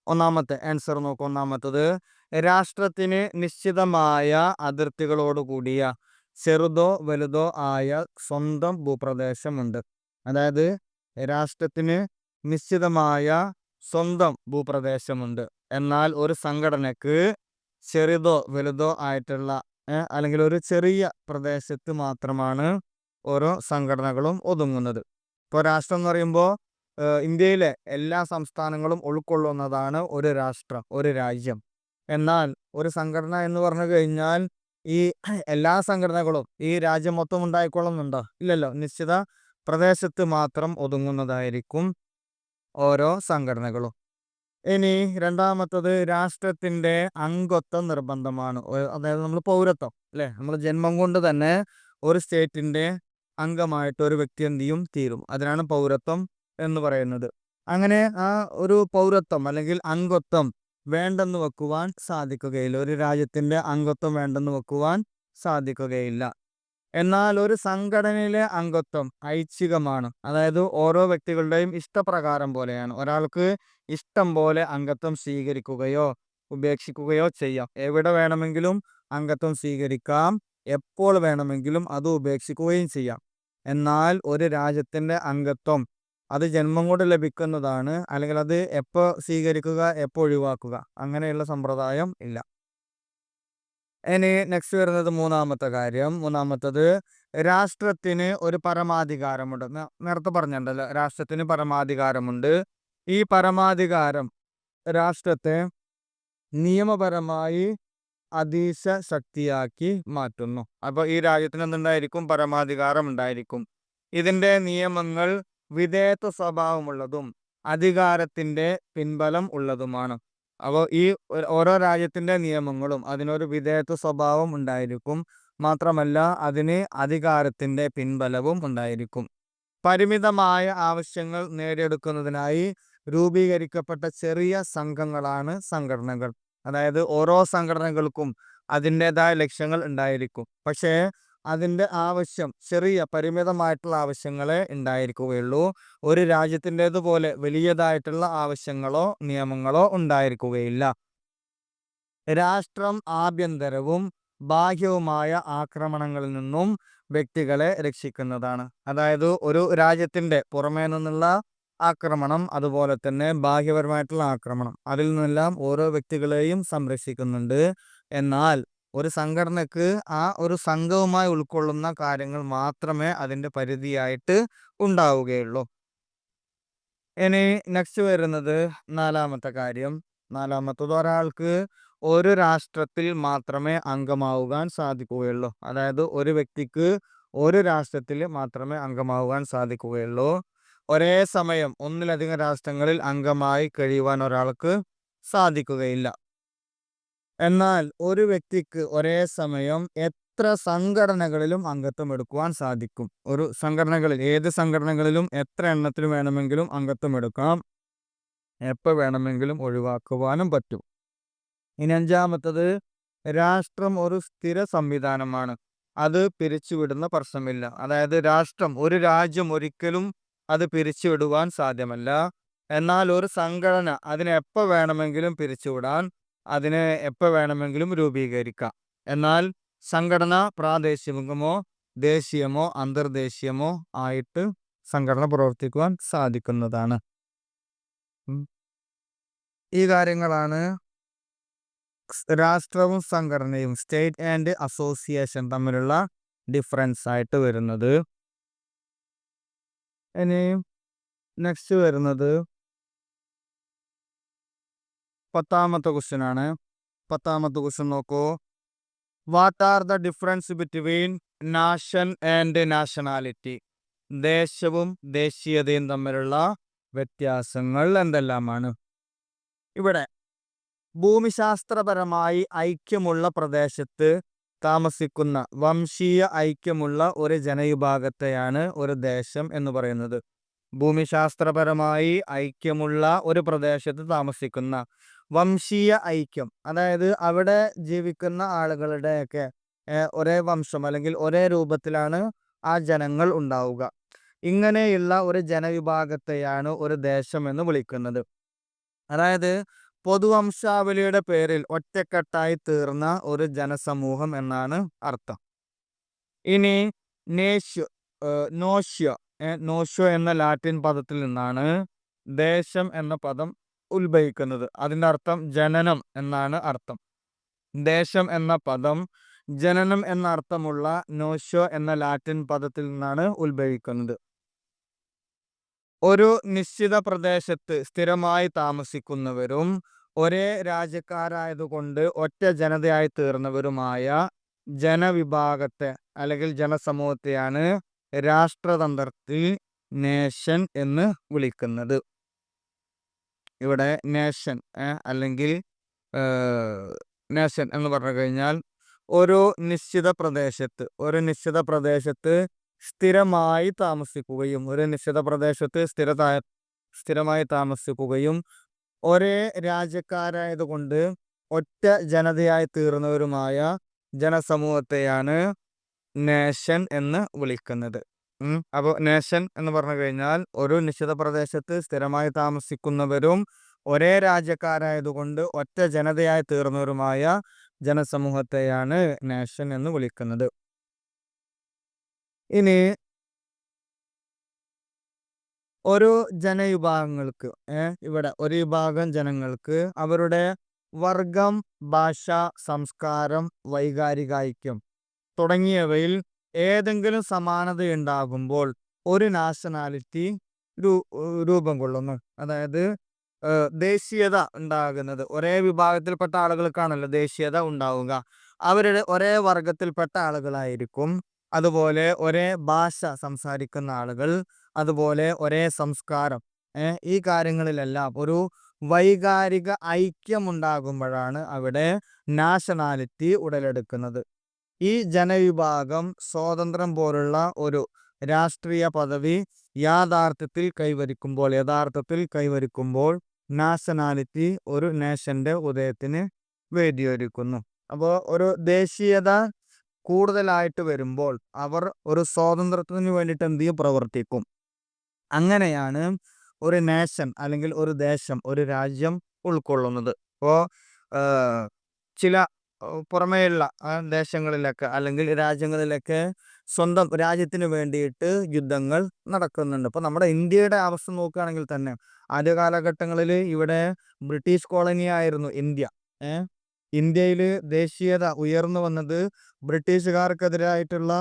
ഒന്നാമത്തെ ആൻസർ നോക്കൂ. ഒന്നാമത്തത്, രാഷ്ട്രത്തിന് നിശ്ചിതമായ അതിർത്തികളോടുകൂടിയ ചെറുതോ വലുതോ ആയ സ്വന്തം ഭൂപ്രദേശമുണ്ട്. അതായത് രാഷ്ട്രത്തിന് നിശ്ചിതമായ സ്വന്തം ഭൂപ്രദേശമുണ്ട്. എന്നാൽ ഒരു സംഘടനക്ക് ചെറുതോ വലുതോ ആയിട്ടുള്ള അല്ലെങ്കിൽ ഒരു ചെറിയ പ്രദേശത്ത് മാത്രമാണ് ഓരോ സംഘടനകളും ഒതുങ്ങുന്നത്. ഇപ്പോൾ രാഷ്ട്രം എന്ന് പറയുമ്പോൾ ഇന്ത്യയിലെ എല്ലാ സംസ്ഥാനങ്ങളും ഉൾക്കൊള്ളുന്നതാണ് ഒരു രാഷ്ട്രം, ഒരു രാജ്യം. എന്നാൽ ഒരു സംഘടന എന്ന് പറഞ്ഞു കഴിഞ്ഞാൽ ഈ എല്ലാ സംഘടനകളും ഈ രാജ്യം മൊത്തം ഉണ്ടായിക്കൊള്ളുന്നുണ്ടോ? ഇല്ലല്ലോ. നിശ്ചിത പ്രദേശത്ത് മാത്രം ഒതുങ്ങുന്നതായിരിക്കും ഓരോ സംഘടനകളും. ഇനി രണ്ടാമത്തത്, രാഷ്ട്രത്തിൻ്റെ അംഗത്വം നിർബന്ധമാണ്. അതായത് നമ്മൾ പൗരത്വം, അല്ലേ? നമ്മൾ ജന്മം കൊണ്ട് തന്നെ ഒരു സ്റ്റേറ്റിൻ്റെ അംഗമായിട്ട് ഒരു വ്യക്തി എന്ത് ചെയ്യും? തീരും. അതിനാണ് പൗരത്വം എന്ന് പറയുന്നത്. അങ്ങനെ ആ ഒരു പൗരത്വം അല്ലെങ്കിൽ അംഗത്വം വേണ്ടെന്ന് വെക്കുവാൻ സാധിക്കുകയില്ല. ഒരു രാജ്യത്തിൻ്റെ അംഗത്വം വേണ്ടെന്ന് വെക്കുവാൻ സാധിക്കുകയില്ല. എന്നാൽ ഒരു സംഘടനയിലെ അംഗത്വം ഐച്ഛികമാണ്. അതായത് ഓരോ വ്യക്തികളുടെയും ഇഷ്ടപ്രകാരം പോലെയാണ്. ഒരാൾക്ക് ഇഷ്ടം പോലെ അംഗത്വം സ്വീകരിക്കുകയോ ഉപേക്ഷിക്കുകയോ ചെയ്യാം. എവിടെ വേണമെങ്കിലും അംഗത്വം സ്വീകരിക്കാം, എപ്പോൾ വേണമെങ്കിലും അത് ഉപേക്ഷിക്കുകയും ചെയ്യാം. എന്നാൽ ഒരു രാജ്യത്തിൻ്റെ അംഗത്വം അത് ജന്മം കൊണ്ട് ലഭിക്കുന്നതാണ്. അല്ലെങ്കിൽ അത് എപ്പോൾ സ്വീകരിക്കുക, എപ്പോൾ ഒഴിവാക്കുക, അങ്ങനെയുള്ള സമ്പ്രദായം ഇല്ല. ഇനി നെക്സ്റ്റ് വരുന്നത് മൂന്നാമത്തെ കാര്യം. മൂന്നാമത്തത്, രാഷ്ട്രത്തിന് ഒരു പരമാധികാരമുണ്ട്. നേരത്തെ പറഞ്ഞിട്ടുണ്ടല്ലോ, രാഷ്ട്രത്തിന് പരമാധികാരമുണ്ട്. ഈ പരമാധികാരം രാഷ്ട്രത്തെ നിയമപരമായി അതീശ ശക്തിയാക്കി മാറ്റുന്നു. അപ്പോൾ ഈ രാജ്യത്തിന് എന്തുണ്ടായിരിക്കും? പരമാധികാരം ഉണ്ടായിരിക്കും. ഇതിൻ്റെ നിയമങ്ങൾ വിധേയത്വ സ്വഭാവമുള്ളതും അധികാരത്തിൻ്റെ പിൻബലം ഉള്ളതുമാണ്. അപ്പോൾ ഈ ഓരോ രാജ്യത്തിൻ്റെ നിയമങ്ങളും അതിനൊരു വിധേയത്വ സ്വഭാവം ഉണ്ടായിരിക്കും. മാത്രമല്ല അതിന് അധികാരത്തിൻ്റെ പിൻബലവും ഉണ്ടായിരിക്കും. പരിമിതമായ ആവശ്യങ്ങൾ നേടിയെടുക്കുന്നതിനായി രൂപീകരിക്കപ്പെട്ട ചെറിയ സംഘങ്ങളാണ് സംഘടനകൾ. അതായത് ഓരോ സംഘടനകൾക്കും അതിൻ്റെതായ ലക്ഷ്യങ്ങൾ ഉണ്ടായിരിക്കും. പക്ഷേ അതിൻ്റെ ആവശ്യം ചെറിയ പരിമിതമായിട്ടുള്ള ആവശ്യങ്ങളെ ഉണ്ടായിരിക്കുകയുള്ളൂ. ഒരു രാജ്യത്തിൻ്റേതുപോലെ വലിയതായിട്ടുള്ള ആവശ്യങ്ങളോ നിയമങ്ങളോ ഉണ്ടായിരിക്കുകയില്ല. രാഷ്ട്രം ആഭ്യന്തരവും ബാഹ്യവുമായ ആക്രമണങ്ങളിൽ നിന്നും വ്യക്തികളെ രക്ഷിക്കുന്നതാണ്. അതായത് ഒരു രാജ്യത്തിൻ്റെ പുറമേ നിന്നുള്ള ആക്രമണം, അതുപോലെ തന്നെ ബാഹ്യപരമായിട്ടുള്ള ആക്രമണം, അതിൽ നിന്നെല്ലാം ഓരോ വ്യക്തികളെയും സംരക്ഷിക്കുന്നുണ്ട്. എന്നാൽ ഒരു സംഘടനക്ക് ആ ഒരു സംഘവുമായി ഉൾക്കൊള്ളുന്ന കാര്യങ്ങൾ മാത്രമേ അതിൻ്റെ പരിധിയായിട്ട് ഉണ്ടാവുകയുള്ളൂ. ഇനി നെക്സ്റ്റ് വരുന്നത് നാലാമത്തെ കാര്യം. നാലാമത്തത്, ഒരാൾക്ക് ഒരു രാഷ്ട്രത്തിൽ മാത്രമേ അംഗമാവുവാൻ സാധിക്കുകയുള്ളൂ. അതായത് ഒരു വ്യക്തിക്ക് ഒരു രാഷ്ട്രത്തിൽ മാത്രമേ അംഗമാവുവാൻ സാധിക്കുകയുള്ളൂ. ഒരേ സമയം ഒന്നിലധികം രാഷ്ട്രങ്ങളിൽ അംഗമായി കഴിയുവാൻ ഒരാൾക്ക് സാധിക്കുകയില്ല. എന്നാൽ ഒരു വ്യക്തിക്ക് ഒരേ സമയം എത്ര സംഘടനകളിലും അംഗത്വം എടുക്കുവാൻ സാധിക്കും. ഒരു സംഘടനകളിൽ, ഏത് സംഘടനകളിലും എത്ര എണ്ണത്തിൽ വേണമെങ്കിലും അംഗത്വം എടുക്കാം. എപ്പോൾ വേണമെങ്കിലും ഒഴിവാക്കുവാനും പറ്റും. ഇനി അഞ്ചാമത്തത്, രാഷ്ട്രം ഒരു സ്ഥിര സംവിധാനമാണ്. അത് പിരിച്ചുവിടുന്ന പ്രശ്നമില്ല. അതായത് ഒരു രാജ്യം ഒരിക്കലും അത് പിരിച്ചുവിടുവാൻ സാധ്യമല്ല. എന്നാൽ ഒരു സംഘടന അതിനെ എപ്പോൾ വേണമെങ്കിലും പിരിച്ചുവിടാൻ, അതിനെ എപ്പോൾ വേണമെങ്കിലും രൂപീകരിക്കാം. എന്നാൽ സംഘടന പ്രാദേശികമോ ദേശീയമോ അന്തർദേശീയമോ ആയിട്ട് സംഘടന പ്രവർത്തിക്കുവാൻ സാധിക്കുന്നതാണ്. ഈ കാര്യങ്ങളാണ് രാഷ്ട്രവും സംഘടനയും, സ്റ്റേറ്റ് ആൻഡ് അസോസിയേഷൻ തമ്മിലുള്ള ഡിഫറൻസ് ആയിട്ട് വരുന്നത്. ഇനി നെക്സ്റ്റ് വരുന്നത് 10ാമത്തെ ക്വസ്റ്റ്യൻ ആണ്. 10ാമത്തെ ക്വസ്റ്റ്യൻ നോക്കൂ. What are the difference between nation and nationality? ദേശവും ദേശീയതയും തമ്മിലുള്ള വ്യത്യാസങ്ങൾ എന്തെല്ലാമാണ്? ഇവിടെ ഭൂമിശാസ്ത്രപരമായി ഐക്യമുള്ള പ്രദേശത്ത് താമസിക്കുന്ന വംശീയ ഐക്യമുള്ള ഒരു ജനവിഭാഗത്തെയാണ് ഒരു ദേശം എന്ന് പറയുന്നത്. ഭൂമിശാസ്ത്രപരമായി ഐക്യമുള്ള ഒരു പ്രദേശത്ത് താമസിക്കുന്ന വംശീയ ഐക്യം, അതായത് അവിടെ ജീവിക്കുന്ന ആളുകളുടെയൊക്കെ ഒരേ വംശം അല്ലെങ്കിൽ ഒരേ രൂപത്തിലാണ് ആ ജനങ്ങൾ ഉണ്ടാവുക. ഇങ്ങനെയുള്ള ഒരു ജനവിഭാഗത്തെയാണ് ഒരു ദേശം എന്ന് വിളിക്കുന്നത്. അതായത് പൊതുവംശാവലിയുടെ പേരിൽ ഒറ്റക്കെട്ടായി തീർന്ന ഒരു ജനസമൂഹം എന്നാണ് അർത്ഥം. ഇനി നോഷ്യോ എന്ന ലാറ്റിൻ പദത്തിൽ നിന്നാണ് ദേശം എന്ന പദം ഉത്ഭവിക്കുന്നത്. അതിൻ്റെ അർത്ഥം ജനനം എന്നാണ് അർത്ഥം. ദേശം എന്ന പദം ജനനം എന്ന അർത്ഥമുള്ള നോഷ്യോ എന്ന ലാറ്റിൻ പദത്തിൽ നിന്നാണ് ഉത്ഭവിക്കുന്നത്. ഒരു നിശ്ചിത പ്രദേശത്ത് സ്ഥിരമായി താമസിക്കുന്നവരും ഒരേ രാജ്യക്കാരായതുകൊണ്ട് ഒറ്റ ജനതയായി തീർന്നവരുമായ ജനവിഭാഗത്തെ അല്ലെങ്കിൽ ജനസമൂഹത്തെയാണ് രാഷ്ട്രതന്ത്രത്തിൽ നേഷൻ എന്ന് വിളിക്കുന്നത്. ഇവിടെ നേഷൻ അല്ലെങ്കിൽ നേഷൻ എന്ന് പറഞ്ഞു കഴിഞ്ഞാൽ ഒരു നിശ്ചിത പ്രദേശത്ത് സ്ഥിരമായി താമസിക്കുകയും ഒരേ രാജ്യക്കാരായതുകൊണ്ട് ഒറ്റ ജനതയായി തീർന്നവരുമായ ജനസമൂഹത്തെയാണ് നേഷൻ എന്ന് വിളിക്കുന്നത്. അപ്പോൾ നേഷൻ എന്ന് പറഞ്ഞു കഴിഞ്ഞാൽ ഒരു നിശ്ചിത പ്രദേശത്ത് സ്ഥിരമായി താമസിക്കുന്നവരും ഒരേ രാജ്യക്കാരായതുകൊണ്ട് ഒറ്റ ജനതയായി തീർന്നവരുമായ ജനസമൂഹത്തെയാണ് നേഷൻ എന്ന് വിളിക്കുന്നത്. ഇനി ഒരു ജനവിഭാഗങ്ങൾക്ക് ഇവിടെ ഒരു വിഭാഗം ജനങ്ങൾക്ക് അവരുടെ വർഗം, ഭാഷ, സംസ്കാരം, വൈകാരിക ഐക്യം തുടങ്ങിയവയിൽ ഏതെങ്കിലും സമാനതയുണ്ടാകുമ്പോൾ ഒരു നാഷണാലിറ്റി രൂപം കൊള്ളുന്നു. അതായത് ദേശീയത ഉണ്ടാകുന്നത് ഒരേ വിഭാഗത്തിൽപ്പെട്ട ആളുകൾക്കാണല്ലോ ദേശീയത ഉണ്ടാവുക. അവരുടെ ഒരേ വർഗത്തിൽപ്പെട്ട ആളുകളായിരിക്കും. അതുപോലെ ഒരേ ഭാഷ സംസാരിക്കുന്ന ആളുകൾ, അതുപോലെ ഒരേ സംസ്കാരം, ഈ കാര്യങ്ങളിലെല്ലാം ഒരു വൈകാരിക ഐക്യമുണ്ടാകുമ്പോഴാണ് അവിടെ നാഷണാലിറ്റി ഉടലെടുക്കുന്നത്. ഈ ജനവിഭാഗം സ്വാതന്ത്ര്യം പോലുള്ള ഒരു രാഷ്ട്രീയ പദവി യഥാർത്ഥത്തിൽ കൈവരിക്കുമ്പോൾ നാഷണാലിറ്റി ഒരു നേഷന്റെ ഉദയത്തിന് വേദിയൊരുക്കുന്നു. അപ്പോൾ ഒരു ദേശീയത കൂടുതലായിട്ട് വരുമ്പോൾ അവർ ഒരു സ്വാതന്ത്ര്യത്തിന് വേണ്ടിയിട്ട് എന്ത് ചെയ്യും, പ്രവർത്തിക്കും. അങ്ങനെയാണ് ഒരു നേഷൻ അല്ലെങ്കിൽ ഒരു ദേശം, ഒരു രാജ്യം ഉൾക്കൊള്ളുന്നത്. അപ്പോൾ ചില പുറമേയുള്ള ദേശങ്ങളിലൊക്കെ അല്ലെങ്കിൽ രാജ്യങ്ങളിലൊക്കെ സ്വന്തം രാജ്യത്തിന് വേണ്ടിയിട്ട് യുദ്ധങ്ങൾ നടക്കുന്നുണ്ട്. ഇപ്പോൾ നമ്മുടെ ഇന്ത്യയുടെ അവസ്ഥ നോക്കുകയാണെങ്കിൽ തന്നെ ആദ്യ കാലഘട്ടങ്ങളിൽ ഇവിടെ ബ്രിട്ടീഷ് കോളനി ആയിരുന്നു ഇന്ത്യ. ഇന്ത്യയിൽ ദേശീയത ഉയർന്നു വന്നത് ബ്രിട്ടീഷുകാർക്കെതിരായിട്ടുള്ള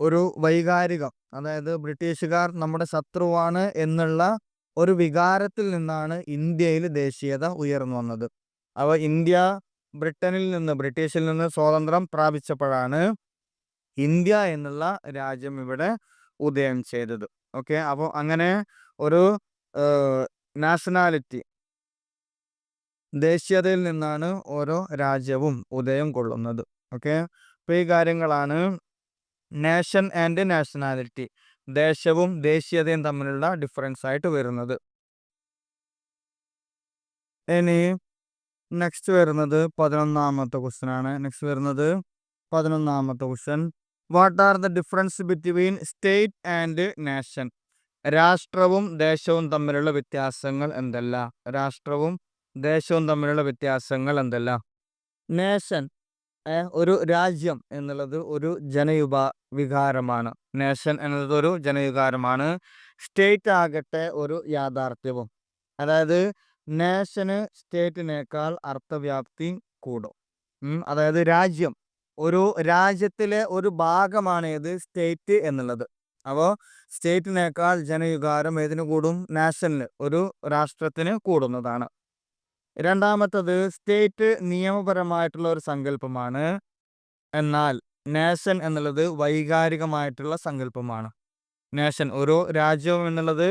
ഒരു വൈകാരികം, അതായത് ബ്രിട്ടീഷുകാർ നമ്മുടെ ശത്രുവാണ് എന്നുള്ള ഒരു വികാരത്തിൽ നിന്നാണ് ഇന്ത്യയിൽ ദേശീയത ഉയർന്നു വന്നത്. അപ്പോൾ ഇന്ത്യ ബ്രിട്ടീഷിൽ നിന്ന് സ്വാതന്ത്ര്യം പ്രാപിച്ചപ്പോഴാണ് ഇന്ത്യ എന്നുള്ള രാജ്യം ഇവിടെ ഉദയം ചെയ്തത്. ഓക്കെ, അപ്പോൾ അങ്ങനെ ഒരു നാഷണാലിറ്റി, ദേശീയതയിൽ നിന്നാണ് ഓരോ രാജ്യവും ഉദയം കൊള്ളുന്നത്. ഓക്കെ, അപ്പോൾ ഈ കാര്യങ്ങളാണ് നേഷൻ ആൻഡ് നാഷണാലിറ്റി, ദേശവും ദേശീയതയും തമ്മിലുള്ള ഡിഫറൻസ് ആയിട്ട് വരുന്നത്. ഇനി നെക്സ്റ്റ് വരുന്നത് 11ാമത്തെ ക്വസ്റ്റ്യൻ ആണ്. Question, what are the difference between state and nation? രാഷ്ട്രവും ദേശവും തമ്മിലുള്ള വ്യത്യാസങ്ങൾ എന്തല്ല? നേഷൻ, ഒരു രാജ്യം എന്നുള്ളത് ഒരു വികാരമാണ്. നേഷൻ എന്നത് ഒരു ജനവികാരമാണ്. സ്റ്റേറ്റ് ആകട്ടെ ഒരു യാഥാർത്ഥ്യവും. അതായത് നേഷന് സ്റ്റേറ്റിനേക്കാൾ അർത്ഥവ്യാപ്തി കൂടും. അതായത് രാജ്യം, ഒരു രാജ്യത്തിലെ ഒരു ഭാഗമാണ് ഏത്, സ്റ്റേറ്റ് എന്നുള്ളത്. അപ്പോൾ സ്റ്റേറ്റിനേക്കാൾ ജനവികാരം ഏതിന് കൂടും? നാഷനിൽ, ഒരു രാഷ്ട്രത്തിന് കൂടുന്നതാണ്. രണ്ടാമത്തത്, സ്റ്റേറ്റ് നിയമപരമായിട്ടുള്ള ഒരു സങ്കല്പമാണ്, എന്നാൽ നേഷൻ എന്നുള്ളത് വൈകാരികമായിട്ടുള്ള സങ്കല്പമാണ്. നേഷൻ, ഒരു രാജ്യം എന്നുള്ളത്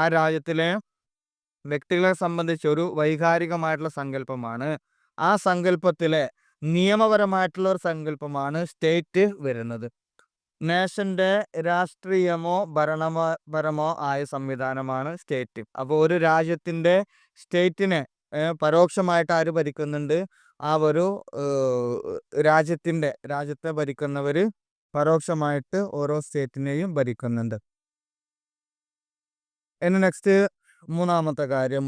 ആ രാജ്യത്തിലെ വ്യക്തികളെ സംബന്ധിച്ച് ഒരു വൈകാരികമായിട്ടുള്ള സങ്കല്പമാണ്. ആ സങ്കല്പത്തിലെ നിയമപരമായിട്ടുള്ള ഒരു സങ്കല്പമാണ് സ്റ്റേറ്റ് വരുന്നത്. നേഷന്റെ രാഷ്ട്രീയമോ ഭരണപരമോ ആയ സംവിധാനമാണ് സ്റ്റേറ്റ്. അപ്പോൾ ഒരു രാജ്യത്തിന്റെ സ്റ്റേറ്റിനെ പരോക്ഷമായിട്ട് ആര് ഭരിക്കുന്നുണ്ട്? ആ ഒരു രാജ്യത്തെ ഭരിക്കുന്നവർ പരോക്ഷമായിട്ട് ഓരോ സ്റ്റേറ്റിനെയും ഭരിക്കുന്നുണ്ട്. ഇനി നെക്സ്റ്റ് മൂന്നാമത്തെ കാര്യം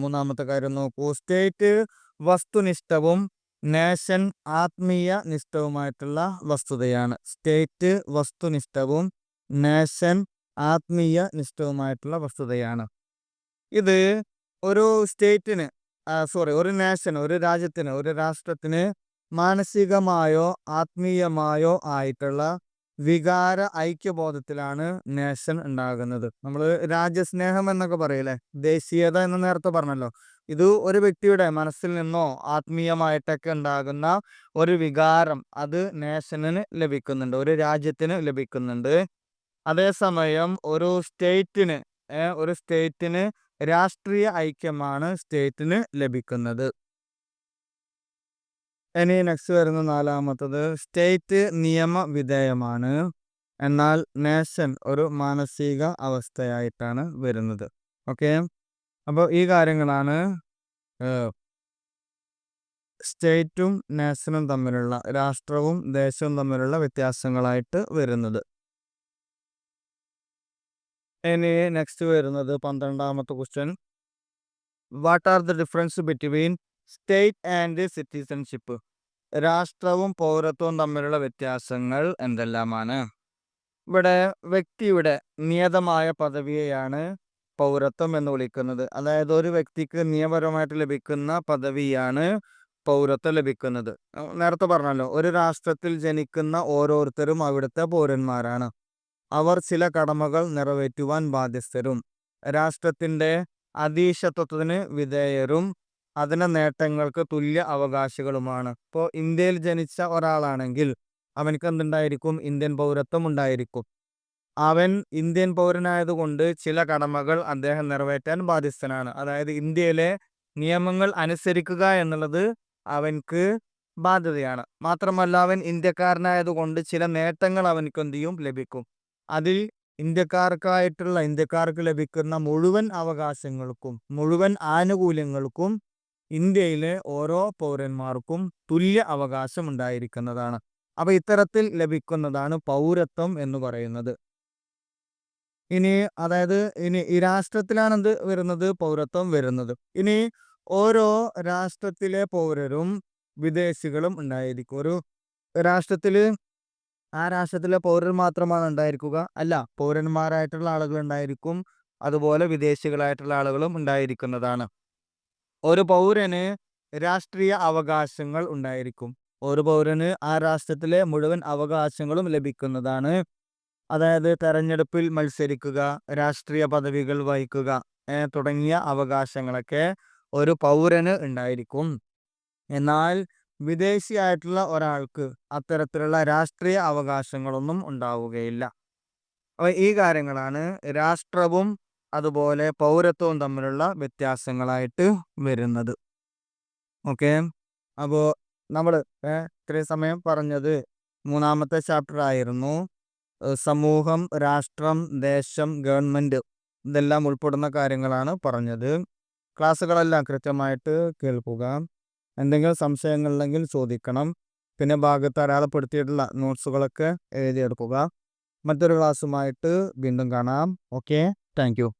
നോക്കൂ. സ്റ്റേറ്റ് വസ്തുനിഷ്ഠവും നേഷൻ ആത്മീയ നിഷ്ഠവുമായിട്ടുള്ള വസ്തുതയാണ്. സ്റ്റേറ്റ് വസ്തുനിഷ്ഠവും നേഷൻ ആത്മീയ നിഷ്ഠവുമായിട്ടുള്ള വസ്തുതയാണ്. ഇത് ഒരു സ്റ്റേറ്റിന് ഒരു നേഷന്, ഒരു രാജ്യത്തിന്, ഒരു രാഷ്ട്രത്തിന് മാനസികമായോ ആത്മീയമായോ ആയിട്ടുള്ള വികാര ഐക്യബോധത്തിലാണ് നേഷൻ ഉണ്ടാകുന്നത്. നമ്മൾ രാജ്യസ്നേഹം എന്നൊക്കെ പറയില്ലേ, ദേശീയത എന്ന് നേരത്തെ പറഞ്ഞല്ലോ. ഇത് ഒരു വ്യക്തിയുടെ മനസ്സിൽ നിന്നോ ആത്മീയമായിട്ടൊക്കെ ഉണ്ടാകുന്ന ഒരു വികാരം, അത് നേഷനിന് ലഭിക്കുന്നുണ്ട്, ഒരു രാജ്യത്തിന് ലഭിക്കുന്നുണ്ട്. അതേസമയം ഒരു സ്റ്റേറ്റിന് രാഷ്ട്രീയ ഐക്യമാണ് സ്റ്റേറ്റിന് ലഭിക്കുന്നത്. ഇനി നെക്സ്റ്റ് വരുന്ന നാലാമത്തത്, സ്റ്റേറ്റ് നിയമവിധേയമാണ്, എന്നാൽ നേഷൻ ഒരു മാനസിക അവസ്ഥയായിട്ടാണ് വരുന്നത്. ഓക്കെ, അപ്പോൾ ഈ കാര്യങ്ങളാണ് സ്റ്റേറ്റും നേഷനും തമ്മിലുള്ള, രാഷ്ട്രവും ദേശവും തമ്മിലുള്ള വ്യത്യാസങ്ങളായിട്ട് വരുന്നത്. ഇനി നെക്സ്റ്റ് വരുന്നത് 12ാമത്തെ question, what are the difference between state and citizenship? രാഷ്ട്രവും പൗരത്വവും തമ്മിലുള്ള വ്യത്യാസങ്ങൾ എന്തെല്ലാമാണ്? ഇവിടെ വ്യക്തിയുടെ നിയതമായ പദവിയെയാണ് പൗരത്വം എന്ന് വിളിക്കുന്നത്. അതായത് ഒരു വ്യക്തിക്ക് നിയമപരമായിട്ട് ലഭിക്കുന്ന പദവിയാണ് പൗരത്വം ലഭിക്കുന്നത്. നേരത്തെ പറഞ്ഞല്ലോ, ഒരു രാഷ്ട്രത്തിൽ ജനിക്കുന്ന ഓരോരുത്തരും അവിടുത്തെ പൗരന്മാരാണ്. അവർ ചില കടമകൾ നിറവേറ്റുവാൻ ബാധ്യസ്ഥരും രാഷ്ട്രത്തിന്റെ അധീശത്വത്തിന് വിധേയരും അതിന്റെ നേട്ടങ്ങൾക്ക് തുല്യ അവകാശികളുമാണ്. ഇപ്പോൾ ഇന്ത്യയിൽ ജനിച്ച ഒരാളാണെങ്കിൽ അവനക്ക് എന്തുണ്ടായിരിക്കും? ഇന്ത്യൻ പൗരത്വം ഉണ്ടായിരിക്കും. അവൻ ഇന്ത്യൻ പൗരനായതുകൊണ്ട് ചില കടമകൾ അദ്ദേഹം നിറവേറ്റാൻ ബാധ്യസ്ഥനാണ്. അതായത് ഇന്ത്യയിലെ നിയമങ്ങൾ അനുസരിക്കുക എന്നുള്ളത് അവൻക്ക് ബാധ്യതയാണ്. മാത്രമല്ല അവൻ ഇന്ത്യക്കാരനായതുകൊണ്ട് ചില നേട്ടങ്ങൾ അവനക്ക് എന്ത് ചെയ്യും ലഭിക്കും. അതിൽ ഇന്ത്യക്കാർക്ക് ലഭിക്കുന്ന മുഴുവൻ അവകാശങ്ങൾക്കും മുഴുവൻ ആനുകൂല്യങ്ങൾക്കും ഇന്ത്യയിലെ ഓരോ പൗരന്മാർക്കും തുല്യ അവകാശം ഉണ്ടായിരിക്കുന്നതാണ്. അപ്പൊ ഇത്തരത്തിൽ ലഭിക്കുന്നതാണ് പൗരത്വം എന്ന് പറയുന്നത്. ഇനി ഈ രാഷ്ട്രത്തിലാണ് എന്ത് വരുന്നത്, പൗരത്വം വരുന്നത്. ഇനി ഓരോ രാഷ്ട്രത്തിലെ പൗരരും വിദേശികളും ഉണ്ടായിരിക്കും. ഒരു രാഷ്ട്രത്തില് ആ രാഷ്ട്രത്തിലെ പൗരർ മാത്രമാണ് ഉണ്ടായിരിക്കുക, അല്ല, പൗരന്മാരായിട്ടുള്ള ആളുകൾ ഉണ്ടായിരിക്കും, അതുപോലെ വിദേശികളായിട്ടുള്ള ആളുകളും ഉണ്ടായിരിക്കുന്നതാണ്. ഒരു പൗരന് രാഷ്ട്രീയ അവകാശങ്ങൾ ഉണ്ടായിരിക്കും. ഒരു പൗരന് ആ രാഷ്ട്രത്തിലെ മുഴുവൻ അവകാശങ്ങളും ലഭിക്കുന്നതാണ്. അതായത് തെരഞ്ഞെടുപ്പിൽ മത്സരിക്കുക, രാഷ്ട്രീയ പദവികൾ വഹിക്കുക തുടങ്ങിയ അവകാശങ്ങളൊക്കെ ഒരു പൗരന് ഉണ്ടായിരിക്കും. എന്നാൽ വിദേശിയായിട്ടുള്ള ഒരാൾക്ക് അത്തരത്തിലുള്ള രാഷ്ട്രീയ അവകാശങ്ങളൊന്നും ഉണ്ടാവുകയില്ല. അപ്പോൾ ഈ കാര്യങ്ങളാണ് രാഷ്ട്രവും അതുപോലെ പൗരത്വവും തമ്മിലുള്ള വ്യത്യാസങ്ങളായിട്ട് വരുന്നത്. ഓക്കെ, അപ്പോൾ നമ്മൾ ഇത്രയും സമയം പറഞ്ഞത് 3-ാമത്തെ ചാപ്റ്റർ ആയിരുന്നു. സമൂഹം, രാഷ്ട്രം, ദേശം, ഗവൺമെൻറ്, ഇതെല്ലാം ഉൾപ്പെടുന്ന കാര്യങ്ങളാണ് പറഞ്ഞത്. ക്ലാസ്സുകളെല്ലാം കൃത്യമായിട്ട് കേൾക്കുക. എന്തെങ്കിലും സംശയങ്ങളുണ്ടെങ്കിൽ ചോദിക്കണം. പിന്നെ ഭാഗത്ത് അടയാളപ്പെടുത്തിയിട്ടുള്ള നോട്ട്സുകളൊക്കെ എഴുതിയെടുക്കുക. മറ്റൊരു ക്ലാസ്സുമായിട്ട് വീണ്ടും കാണാം. Okay, thank you.